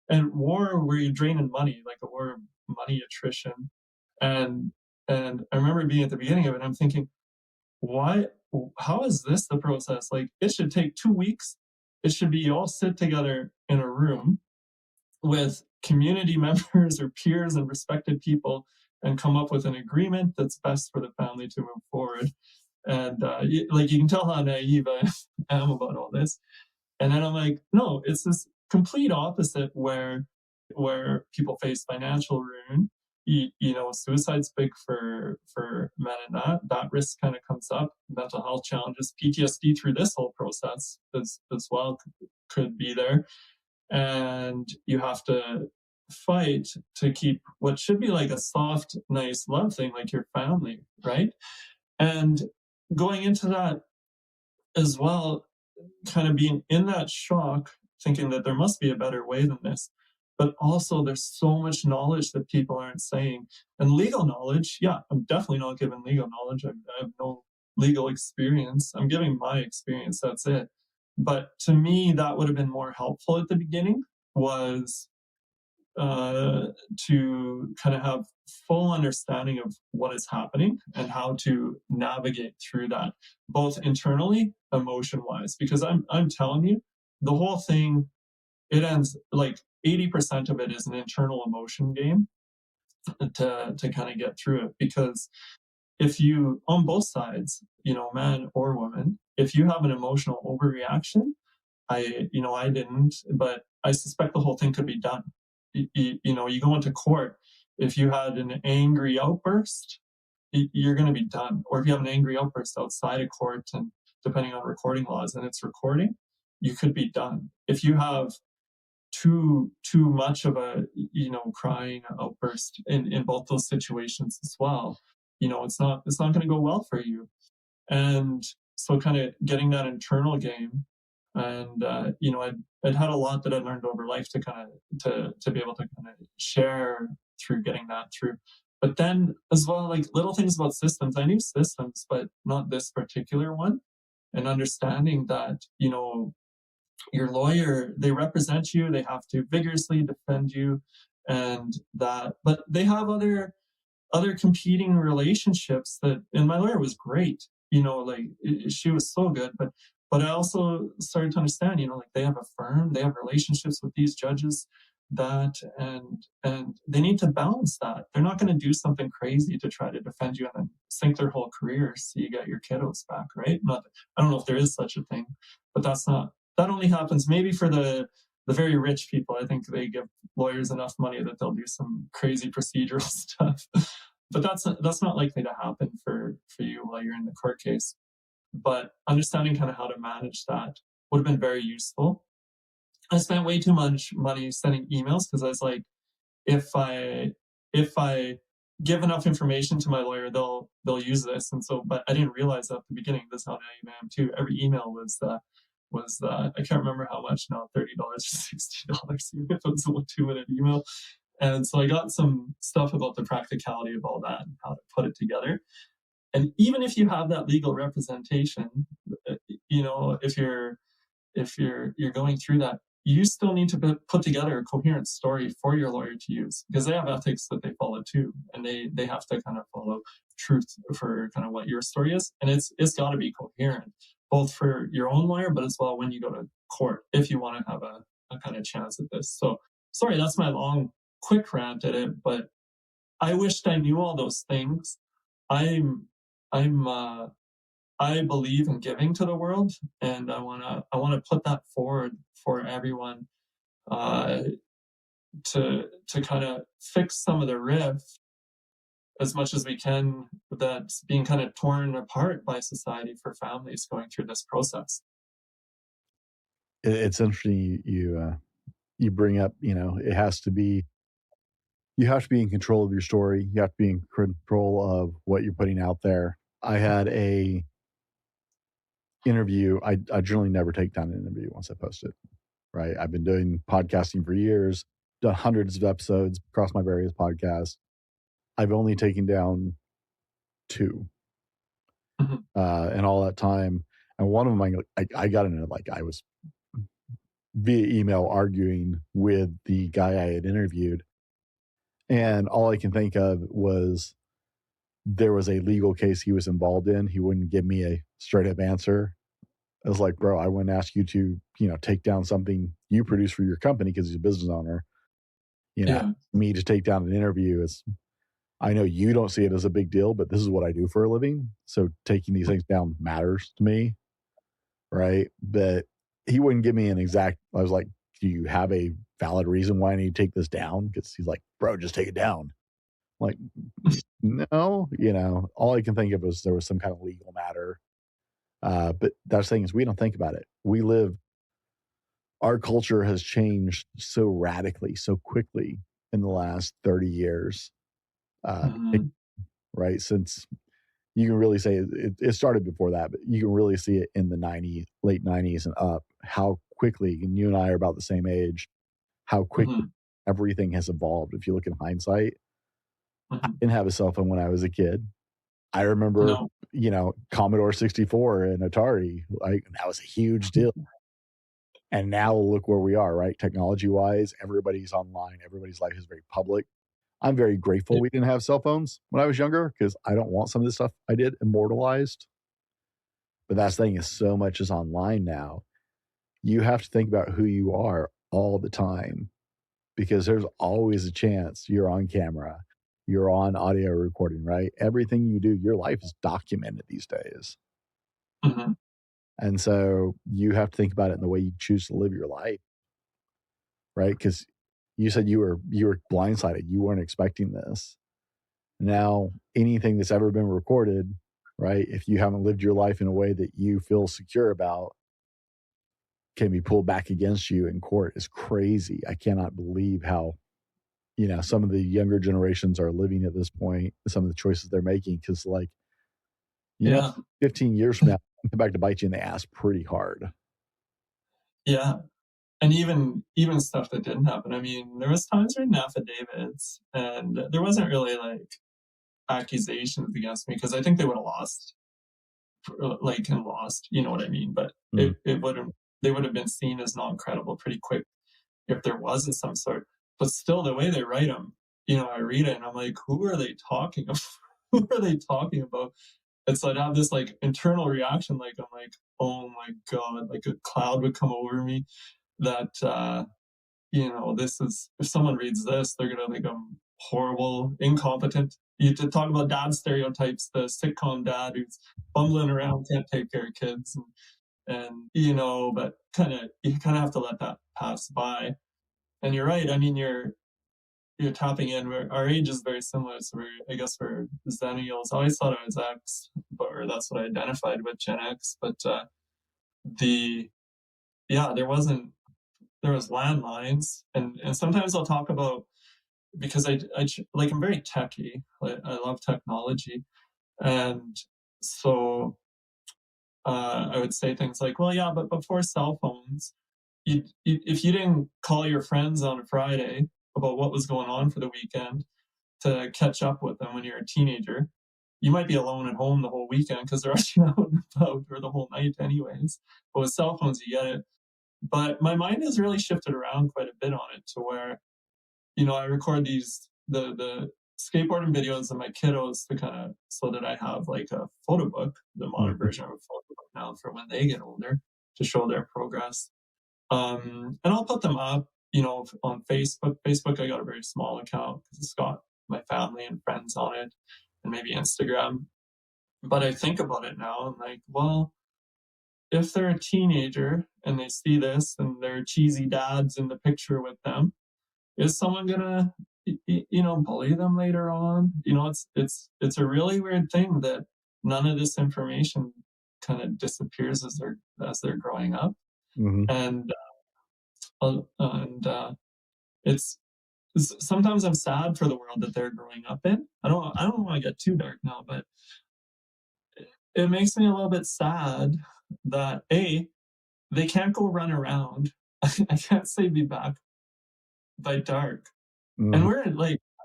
And war where you're draining money, like a war of money attrition. And I remember being at the beginning of it, I'm thinking, how is this the process? Like it should take 2 weeks. It should be you all sit together in a room with community members or peers and respected people and come up with an agreement that's best for the family to move forward. And you can tell how naive I am about all this. And then I'm like, no, it's this complete opposite where people face financial ruin. Suicide's big for men, and that risk kind of comes up. Mental health challenges, PTSD through this whole process as well could be there. And you have to fight to keep what should be like a soft, nice love thing, like your family, right? And going into that as well, kind of being in that shock, thinking that there must be a better way than this. But also, there's so much knowledge that people aren't saying. And legal knowledge, yeah, I'm definitely not giving legal knowledge. I have no legal experience. I'm giving my experience, that's it. But to me, that would have been more helpful at the beginning, was to kind of have full understanding of what is happening and how to navigate through that, both internally, emotion wise, because I'm telling you, the whole thing, it ends like 80% of it is an internal emotion game to kind of get through it. Because if you, on both sides, man or woman, if you have an emotional overreaction, I didn't, but I suspect the whole thing could be done. You go into court, if you had an angry outburst, you're going to be done. Or if you have an angry outburst outside of court, and depending on recording laws and it's recording, you could be done. If you have too much of a crying outburst in both those situations as well, it's not going to go well for you. And so kind of getting that internal game. And, I'd had a lot that I'd learned over life to kind of, to be able to kind of share through getting that through. But then as well, like little things about systems, I knew systems, but not this particular one. And understanding that, your lawyer, they represent you, they have to vigorously defend you, and that, but they have other competing relationships that, and my lawyer was great, like she was so good, but I also started to understand, like they have a firm, they have relationships with these judges, that, and they need to balance that. They're not going to do something crazy to try to defend you and then sink their whole career so you get your kiddos back, right? Not, I don't know if there is such a thing, but that only happens maybe for the very rich people. I think they give lawyers enough money that they'll do some crazy procedural stuff. But that's not likely to happen for you while you're in the court case. But understanding kind of how to manage that would have been very useful. I spent way too much money sending emails because I was like, if I give enough information to my lawyer, they'll use this. And so, but I didn't realize that at the beginning. That's how naive I am too. Every email was I can't remember how much now, $30 or $60, even if it was a 2-minute email. And so I got some stuff about the practicality of all that and how to put it together. And even if you have that legal representation, if you're going through that, you still need to put together a coherent story for your lawyer to use, because they have ethics that they follow too, and they have to kind of follow truth for kind of what your story is, and it's got to be coherent, both for your own lawyer, but as well when you go to court, if you want to have a kind of chance at this. So sorry, that's my long quick rant at it, but I wished I knew all those things. I'm I'm I believe in giving to the world, and I wanna put that forward for everyone, uh, to kind of fix some of the rift as much as we can that's being kind of torn apart by society for families going through this process. It's interesting you bring up, it has to be you have to be in control of your story. You have to be in control of what you're putting out there. I had a interview. I generally never take down an interview once I post it. Right. I've been doing podcasting for years, done hundreds of episodes across my various podcasts. I've only taken down two Mhm. in all that time. And one of them, I got in it like I was via email arguing with the guy I had interviewed. And all I can think of was there was a legal case he was involved in. He wouldn't give me a straight up answer. I was like, bro, I wouldn't ask you to, take down something you produce for your company because he's a business owner. Yeah. Me to take down an interview is, I know you don't see it as a big deal, but this is what I do for a living. So taking these things down matters to me. Right. But he wouldn't give me an exact, I was like, do you have a valid reason why I need to take this down? Because he's like, bro, just take it down. I'm like, no, all I can think of was there was some kind of legal matter. But that's the thing is we don't think about it. Our culture has changed so radically, so quickly in the last 30 years. Mhm. Right. Since you can really say it started before that, but you can really see it in the late 90s and up, how quickly, and you and I are about the same age, how quickly Mhm. everything has evolved. If you look in hindsight, I Mhm. didn't have a cell phone when I was a kid. I remember, No. Commodore 64 and Atari, like that was a huge deal. And now look where we are, right? Technology wise, everybody's online, everybody's life is very public. I'm very grateful Yeah. we didn't have cell phones when I was younger because I don't want some of the stuff I did immortalized. But that's the thing is so much is online now. You have to think about who you are all the time because there's always a chance you're on camera, you're on audio recording, right? Everything you do, your life is documented these days. Mhm. And so you have to think about it in the way you choose to live your life, right? Because you said you were blindsided, you weren't expecting this. Now, anything that's ever been recorded, right? If you haven't lived your life in a way that you feel secure about, can be pulled back against you in court is crazy. I cannot believe how, some of the younger generations are living at this point, some of the choices they're making. Cause like You know, Yeah. 15 years from now, come back to bite you in the ass pretty hard. Yeah. And even stuff that didn't happen. I mean, there was times written affidavits, and there wasn't really like accusations against me because I think they would have lost, and lost. You know what I mean? But Mm. it would have they would have been seen as non credible pretty quick if there wasn't some sort. But still, the way they write them, I read it and I'm like, who are they talking about? Who are they talking about? It's like I have this like internal reaction, like I'm like, oh my god, like a cloud would come over me that this is, if someone reads this, they're gonna think I'm horrible, incompetent. You to talk about dad stereotypes, the sitcom dad who's bumbling around, can't take care of kids, and but you kind of have to let that pass by. And you're right. I mean, you're tapping in. Our age is very similar, so I guess we're Zennials. I always thought I was X, or that's what I identified with, Gen X. But the yeah, there was landlines, and sometimes I'll talk about, because like I'm very techy. I love technology, and so I would say things like, well, yeah, but before cell phones, if you didn't call your friends on a Friday about what was going on for the weekend to catch up with them when you're a teenager, you might be alone at home the whole weekend because they're actually out and about, or the whole night anyways. But with cell phones, you get it. But my mind has really shifted around quite a bit on it, to where, I record the skateboarding videos of my kiddos to kind of, so that I have like a photo book, the modern Mhm. version of a photo book now for when they get older, to show their progress. And I'll put them up, on Facebook. Facebook, I got a very small account because it's got my family and friends on it, and maybe Instagram. But I think about it now, I'm like, well, if they're a teenager and they see this and their cheesy dad's in the picture with them, is someone gonna bully them later on? It's a really weird thing that none of this information kind of disappears as they're growing up. Mhm. And it's sometimes I'm sad for the world that they're growing up in. I don't want to get too dark now, but it makes me a little bit sad that they can't go run around. I can't say be back by dark. And Mhm. we're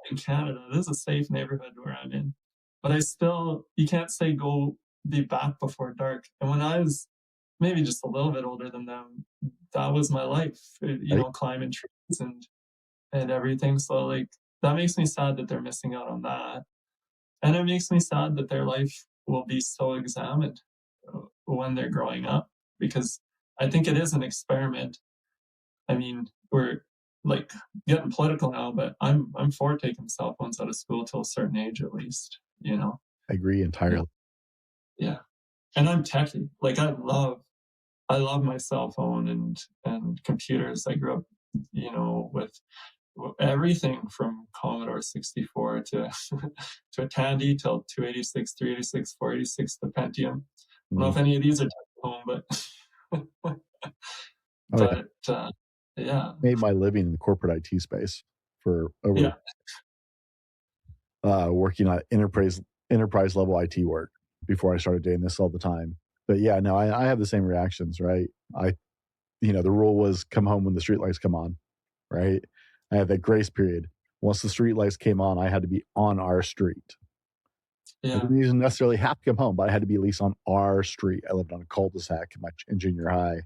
in Canada. This is a safe neighborhood where I'm in. But you can't say go be back before dark. And when I was maybe just a little bit older than them, that was my life, Right? climbing trees and everything. So like, that makes me sad that they're missing out on that. And it makes me sad that their life will be so examined when they're growing up, because I think it is an experiment. I mean, we're like getting political now, but I'm for taking cell phones out of school till a certain age at least. I agree Yeah, entirely. yeah. And I'm techie. Like I love my cell phone and computers. I grew up, with everything from Commodore 64 to to a Tandy, till 286, 386, 486, the Pentium. I don't know Mhm. if any of these are home, but Oh, yeah. but yeah, Made my living in the corporate IT space for over yeah, working on enterprise level IT work before I started doing this all the time. But yeah, no, I have the same reactions, right? The rule was come home when the streetlights come on, right? I had that grace period. Once the streetlights came on, I had to be on our street. I yeah, didn't even necessarily have to come home, but I had to be at least on our street. I lived on a cul-de-sac in junior high.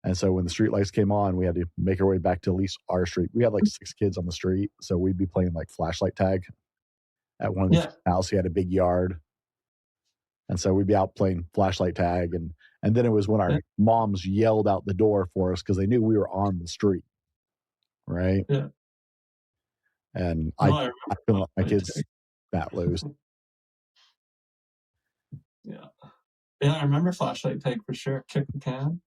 And so when the streetlights came on, we had to make our way back to at least our street. We had like 6 kids on the street, so we'd be playing like flashlight tag at one of the kids' yeah, house. He had a big yard, and so we'd be out playing flashlight tag, and then it was when yeah, our moms yelled out the door for us because they knew we were on the street, right? yeah. And No, I I I couldn't remember let my flashlight kids tag. that loose. Yeah, yeah, I remember flashlight tag for sure. Kick the can.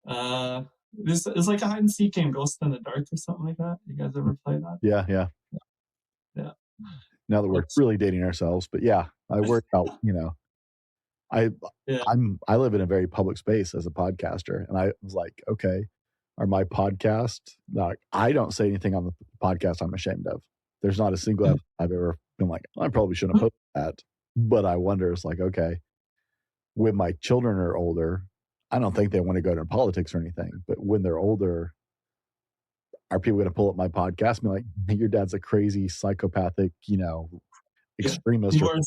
Uh, this is like a hide and seek game, Ghost in the Dark or something like that. You guys ever play that? Yeah, yeah. Yeah. Now that we're What's really dating ourselves, but yeah, I work out. I Yeah, I live in a very public space as a podcaster, and I was like, okay, are my podcast like I don't say anything on the podcast I'm ashamed of. There's not a single yeah, episode I've ever been like, I probably shouldn't have posted that. But I wonder, it's like, okay, when my children are older, I don't think they want to go to politics or anything. But when they're older, are people going to pull up my podcast and be like, "Hey, your dad's a crazy psychopathic, Yeah. extremist," You or wore,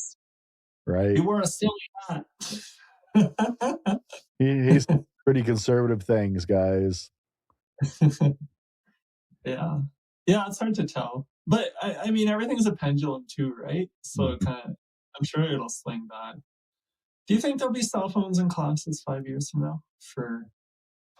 right? you wore a silly hat. He's pretty conservative things, guys. Yeah. Yeah, it's hard to tell. But I mean, everything's a pendulum too, right? So it Mhm. kind of, I'm sure it'll swing back. Do you think there'll be cell phones in classes 5 years from now for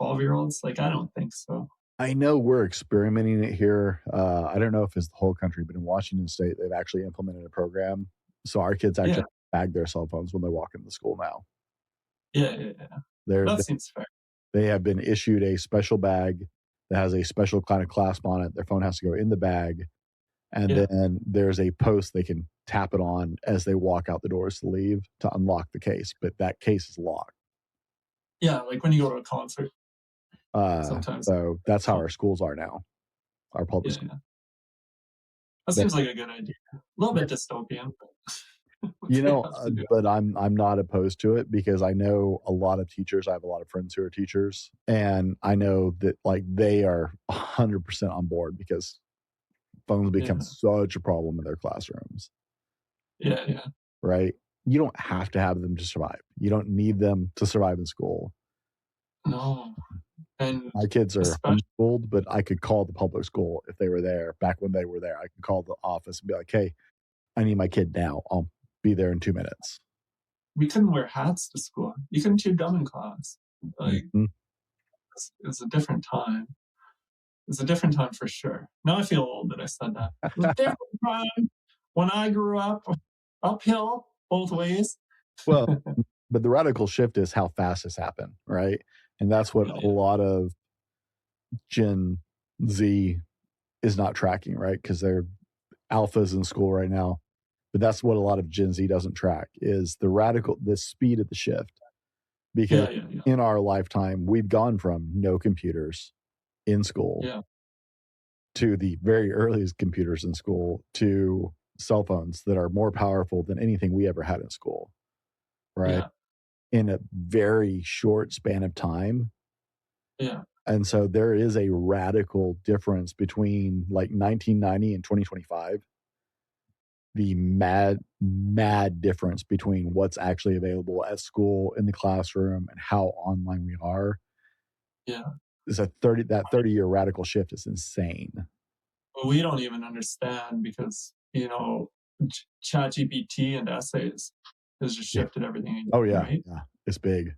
12-year-olds? Like, I don't think so. I know we're experimenting it here. I don't know if it's the whole country, but in Washington State, they've actually implemented a program. So our kids Yeah. actually bag their cell phones when they're walking to school now. Yeah. Yeah. Yeah. They're, That seems fair. they have been issued a special bag that has a special kind of clasp on it. Their phone has to go in the bag. And Yeah. then there's a post they can tap it on as they walk out the doors to leave to unlock the case. But that case is locked. Yeah. Like when you go to a concert, sometimes. So that's how Phone. our schools are now, our public Yeah. schools. Yeah. That seems like a good idea. A little bit dystopian, but they have to do it. But I'm not opposed to it because I know a lot of teachers. I have a lot of friends who are teachers, and I know that like they are 100% on board because phones become Yeah. such a problem in their classrooms, Yeah. Yeah. right? You don't have to have them to survive. You don't need them to survive in school. No. And My kids are especially, homeschooled, but I could call the public school if they were there back when they were there. I could call the office and be like, "Hey, I need my kid now. I'll be there in 2 minutes." we couldn't wear hats to school. You couldn't chew gum in class. Like, Mhm. it's a different time. It's a different time for sure. Now I feel old that I said that. It was a different time when I grew up, uphill both ways. Well, but the radical shift is how fast this happened, right? And that's what Yeah, a lot of Gen Z is not tracking, right? Because they're alphas in school right now. But that's what a lot of Gen Z doesn't track is the speed of the shift. Because yeah, yeah, yeah, in our lifetime, we've gone from no computers in school yeah, to the very earliest computers in school to cell phones that are more powerful than anything we ever had in school, right? yeah, In a very short span of time. yeah, And so there is a radical difference between like 1990 and 2025. The mad difference between what's actually available at school in the classroom and how online we are yeah. is that 30-year radical shift is insane. But we don't even understand because ChatGPT and essays has just Yeah. shifted everything Oh again, yeah. right? Yeah. It's big.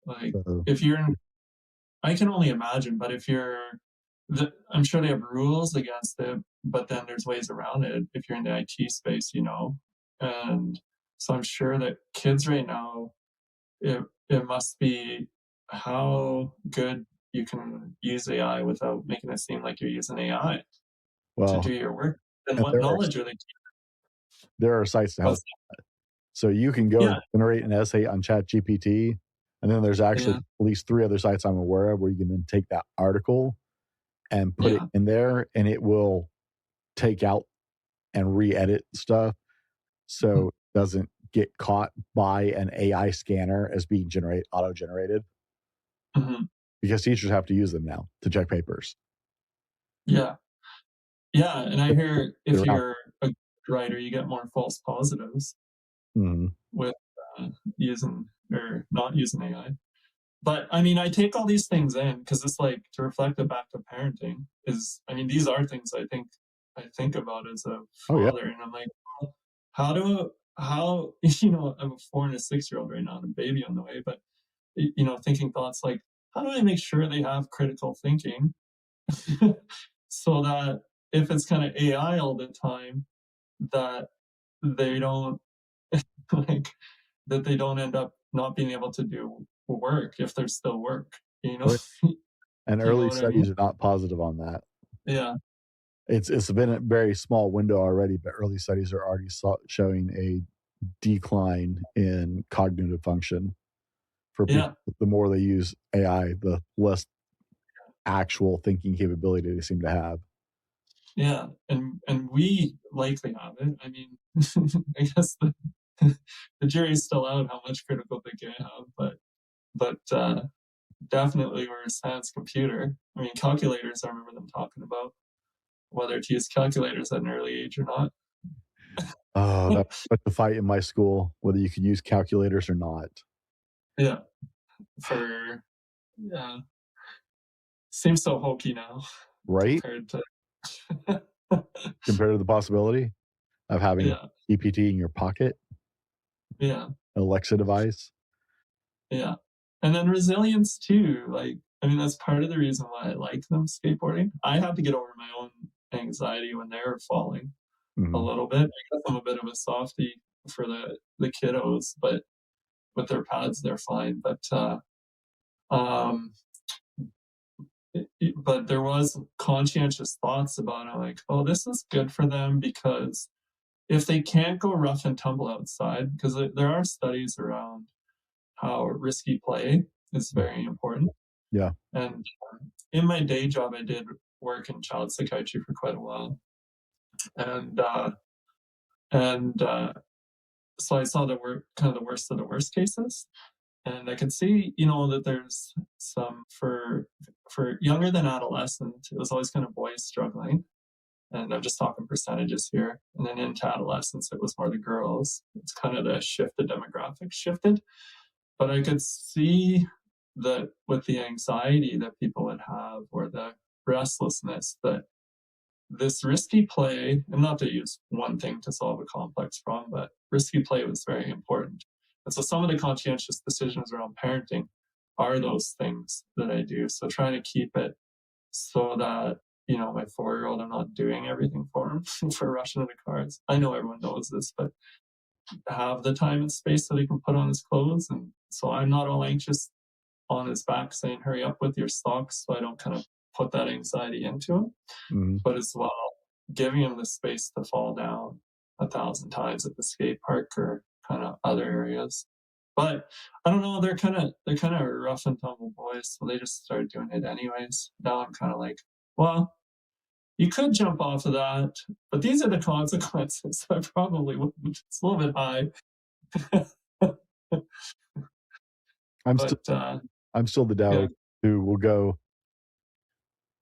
Like So, if you're in, I can only imagine, but if you're, I'm sure they have rules against it, but then there's ways around it if you're in the IT space, and so I'm sure that kids right now, it it must be how good you can use AI without making it seem like you're using AI to well, do your work. And and what knowledge are they? there are sites to help. So you can go Yeah, and generate an essay on ChatGPT, and then there's actually yeah, at least 3 other sites I'm aware of where you can then take that article and put it yeah, in there, and it will take out and re-edit stuff so it doesn't get caught by an AI scanner as being auto-generated mhm, because teachers have to use them now to check papers. yeah, yeah. And I hear if They're out. you're a good writer, you get more false positives Mhm. with uh, using or not using AI. But I mean, I take all these things in because it's like to reflect it back to parenting is, I mean, these are things I think about as a Oh, yeah. father, and I'm like, well, how I'm a 4 and a 6-year-old right now, and a baby on the way, but thinking thoughts like, how do I make sure they have critical thinking so that if it's kind of AI all the time, that they don't like that they don't end up not being able to do work if there's still work, you know? Oh, yeah. And You know early what I mean? studies are not positive on that. Yeah. It's been a very small window already, but early studies are already showing a decline in cognitive function for people. Yeah. The more they use AI, the less actual thinking capability they seem to have. Yeah. And we likely have it. I mean, I guess the jury's still out how much critical thinking I have, but definitely were a science computer. I mean, calculators, I remember them talking about whether to use calculators at an early age or not. Oh, that was the fight in my school, whether you could use calculators or not. Yeah, for yeah, seems so hokey now, right? Compared to compared to the possibility of having yeah, EPT in your pocket, yeah, an Alexa device. yeah, and then resilience too. Like, I mean, that's part of the reason why I like them skateboarding. I had to get over my own anxiety when they were falling a Mhm. little bit. I guess I'm a bit of a softie for the kiddos, but with their pads, they're fine. Um, but there was conscientious thoughts about it, like, oh, this is good for them because if they can't go rough and tumble outside, because there are studies around how risky play is very important. Yeah. And in my day job, I did work in child psychiatry for quite a while, and so I saw kind of the worst of the worst cases, and I could see, that there's some for younger than adolescent. It was always kind of boys struggling, and I'm just talking percentages here. And then into adolescence, it was more the girls. It's kind of the demographic shifted, but I could see that with the anxiety that people would have or the restlessness, that this risky play, and not to use one thing to solve a complex problem, but risky play was very important. And so some of the conscientious decisions around parenting are those things that I do. So trying to keep it so that, my 4-year-old, I'm not doing everything for him for rushing into cards. I know everyone knows this, but have the time and space so he can put on his clothes. And so I'm not all anxious on his back saying, hurry up with your socks. So I don't kind of put that anxiety into him, Mhm. but as well, giving him the space to fall down 1,000 times at the skate park or kind of other areas. But I don't know, they're kind of rough and tumble boys, so they just started doing it anyways. Now I'm kind of like, well, you could jump off of that, but these are the consequences. So I probably wouldn't. It's a little bit high. I'm still But I'm still the yeah, dad who will go,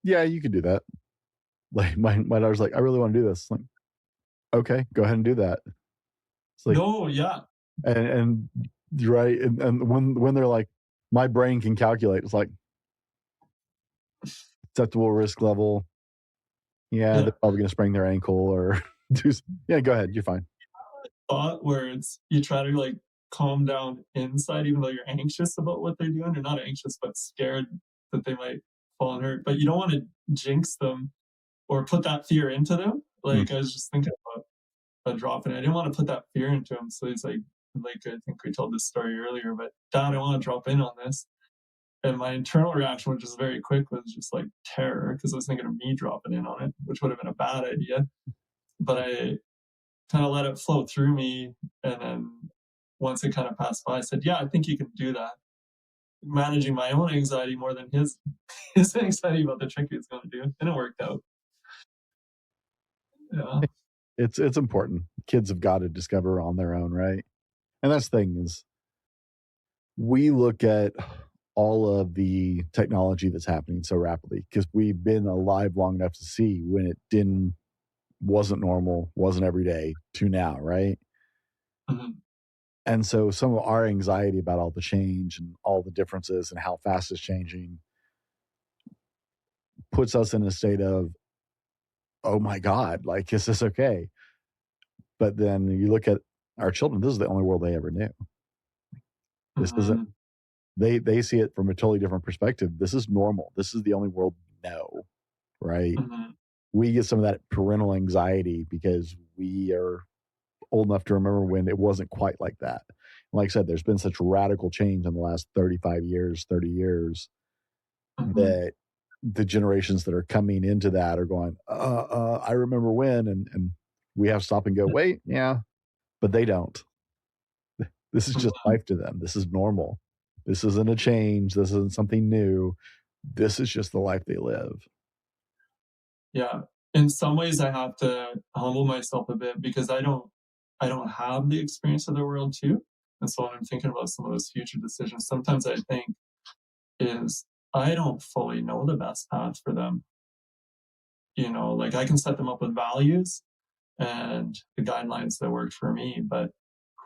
yeah, you could do that. Like my daughter's like, I really want to do this. Like, okay, go ahead and do that. It's like, no, yeah, and you're right. And when they're like, my brain can calculate, it's like acceptable risk level. Yeah, yeah. they're probably gonna sprain their ankle or do. Yeah, go ahead, you're fine. Thought where you try to like calm down inside, even though you're anxious about what they're doing. You're not anxious, but scared that they might fall and hurt. But you don't want to jinx them or put that fear into them. Mm, Like I was just thinking about dropping it. I didn't want to put that fear into him. So he's like I think we told this story earlier, but Dad, I want to drop in on this. And my internal reaction, which is very quick, was just like terror because I was thinking of me dropping in on it, which would have been a bad idea. But I kind of let it flow through me. And then once it kind of passed by, I said, yeah, I think you can do that. Managing my own anxiety more than his anxiety about the trick he was going to do. And it worked out. Yeah. it's important. Kids have got to discover on their own, right? And that's the thing is we look at all of the technology that's happening so rapidly because we've been alive long enough to see when it wasn't normal, wasn't every day to now, right? Mm-hmm. And so some of our anxiety about all the change and all the differences and how fast it's changing puts us in a state of, oh my God, like, is this okay? But then you look at our children, this is the only world they ever knew. This isn't, Mm-hmm. they see it from a totally different perspective. This is normal. This is the only world we know, right? Mm-hmm. We get some of that parental anxiety because we are old enough to remember when it wasn't quite like that. Like I said, there's been such radical change in the last 35 years, 30 years Mm-hmm. that the generations that are coming into that are going, I remember when, and we have to stop and go, wait, yeah, but they don't. This is just Mm-hmm. life to them. This is normal. This isn't a change. This isn't something new. This is just the life they live. Yeah. In some ways, I have to humble myself a bit because I don't. I don't have the experience of the world too. And so when I'm thinking about some of those future decisions, sometimes I think is I don't fully know the best path for them. Like I can set them up with values and the guidelines that work for me, but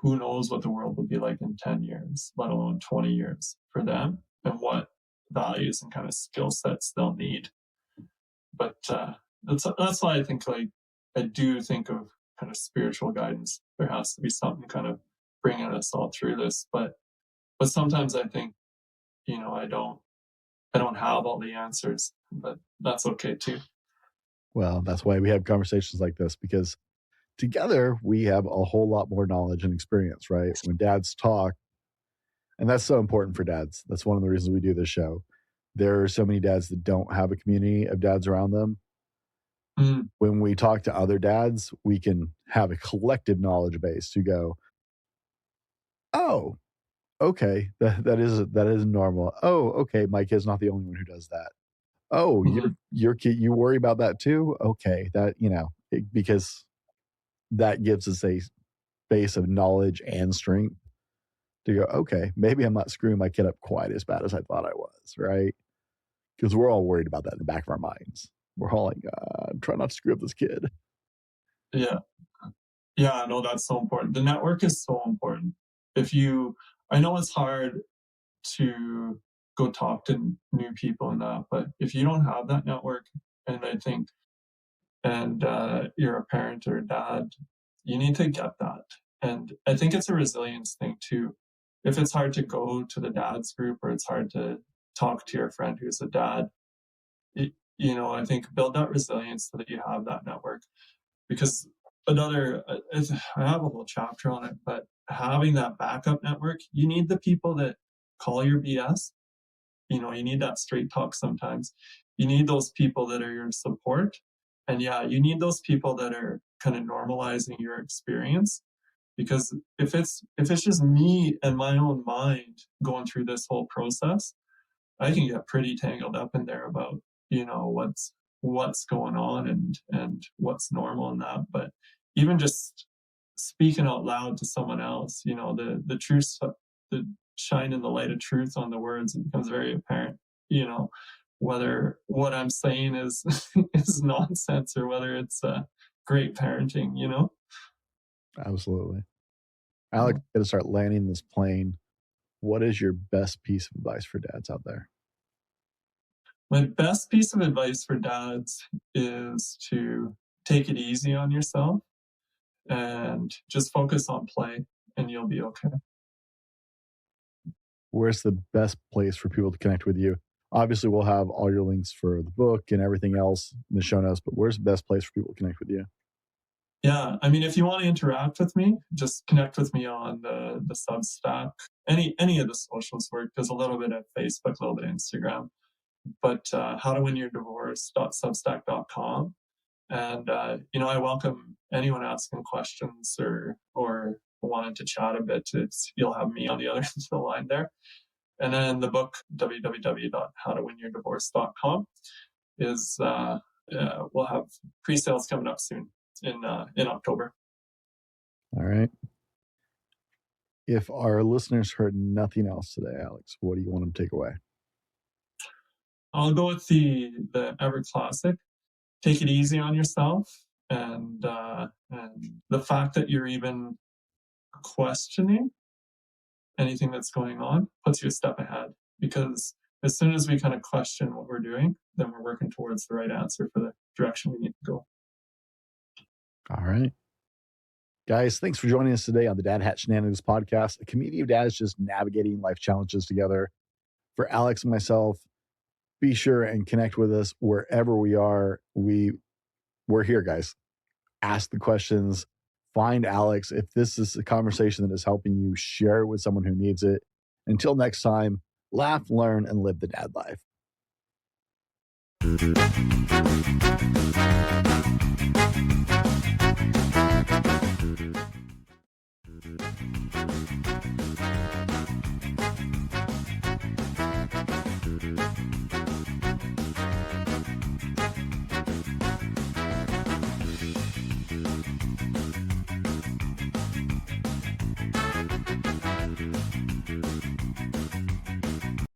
who knows what the world will be like in 10 years, let alone 20 years for them, and what values and kind of skill sets they'll need. But that's why I think, like, I do think of kind of spiritual guidance. There has to be something kind of bringing us all through this. But sometimes I think, I don't have all the answers, but that's okay too. Well, that's why we have conversations like this, because together we have a whole lot more knowledge and experience, right? When dads talk, and that's so important for dads. That's one of the reasons we do this show. There are so many dads that don't have a community of dads around them. Mm. When we talk to other dads, we can have a collective knowledge base to go, oh, okay, that is normal. Oh, okay, my kid's not the only one who does that. Oh, your kid, you worry about that too? Okay, that, because that gives us a base of knowledge and strength to go, okay, maybe I'm not screwing my kid up quite as bad as I thought I was, right? Because we're all worried about that in the back of our minds. We're all like, I'm trying not to screw up this kid. Yeah. Yeah, no, that's so important. The network is so important. I know it's hard to go talk to new people and that, but if you don't have that network, and I think, and you're a parent or a dad, you need to get that. And I think it's a resilience thing too. If it's hard to go to the dad's group, or it's hard to talk to your friend who's a dad, I think build that resilience so that you have that network. Because I have a whole chapter on it, but having that backup network, you need the people that call your BS. You need that straight talk sometimes. You need those people that are your support. And yeah, you need those people that are kind of normalizing your experience. Because if it's just me and my own mind going through this whole process, I can get pretty tangled up in there about, what's going on and what's normal in that. But even just speaking out loud to someone else, the truth, the shining the light of truth on the words, it becomes very apparent, whether what I'm saying is is nonsense or whether it's great parenting, Absolutely. Alex, got to start landing this plane. What is your best piece of advice for dads out there? My best piece of advice for dads is to take it easy on yourself and just focus on play, and you'll be okay. Where's the best place for people to connect with you? Obviously, we'll have all your links for the book and everything else in the show notes, but where's the best place for people to connect with you? Yeah, I mean, if you want to interact with me, just connect with me on the Substack. Any of the socials work. There's a little bit of Facebook, a little bit of Instagram, but howtowinyourdivorce.substack.com. And I welcome anyone asking questions or wanting to chat a bit. You'll have me on the other end of the line there. And then the book, www.howtowinyourdivorce.com, is we'll have pre-sales coming up soon in October. All right. If our listeners heard nothing else today, Alex, what do you want them to take away? I'll go with the ever classic. Take it easy on yourself, and the fact that you're even questioning anything that's going on puts you a step ahead, because as soon as we kind of question what we're doing, then we're working towards the right answer for the direction we need to go. All right. Guys, thanks for joining us today on the Dad Hat Shenanigans podcast, a community of dads just navigating life challenges together. For Alex and myself, be sure and connect with us wherever we are. We're here, guys. Ask the questions. Find Alex. If this is a conversation that is helping you, share it with someone who needs it. Until next time, laugh, learn, and live the dad life.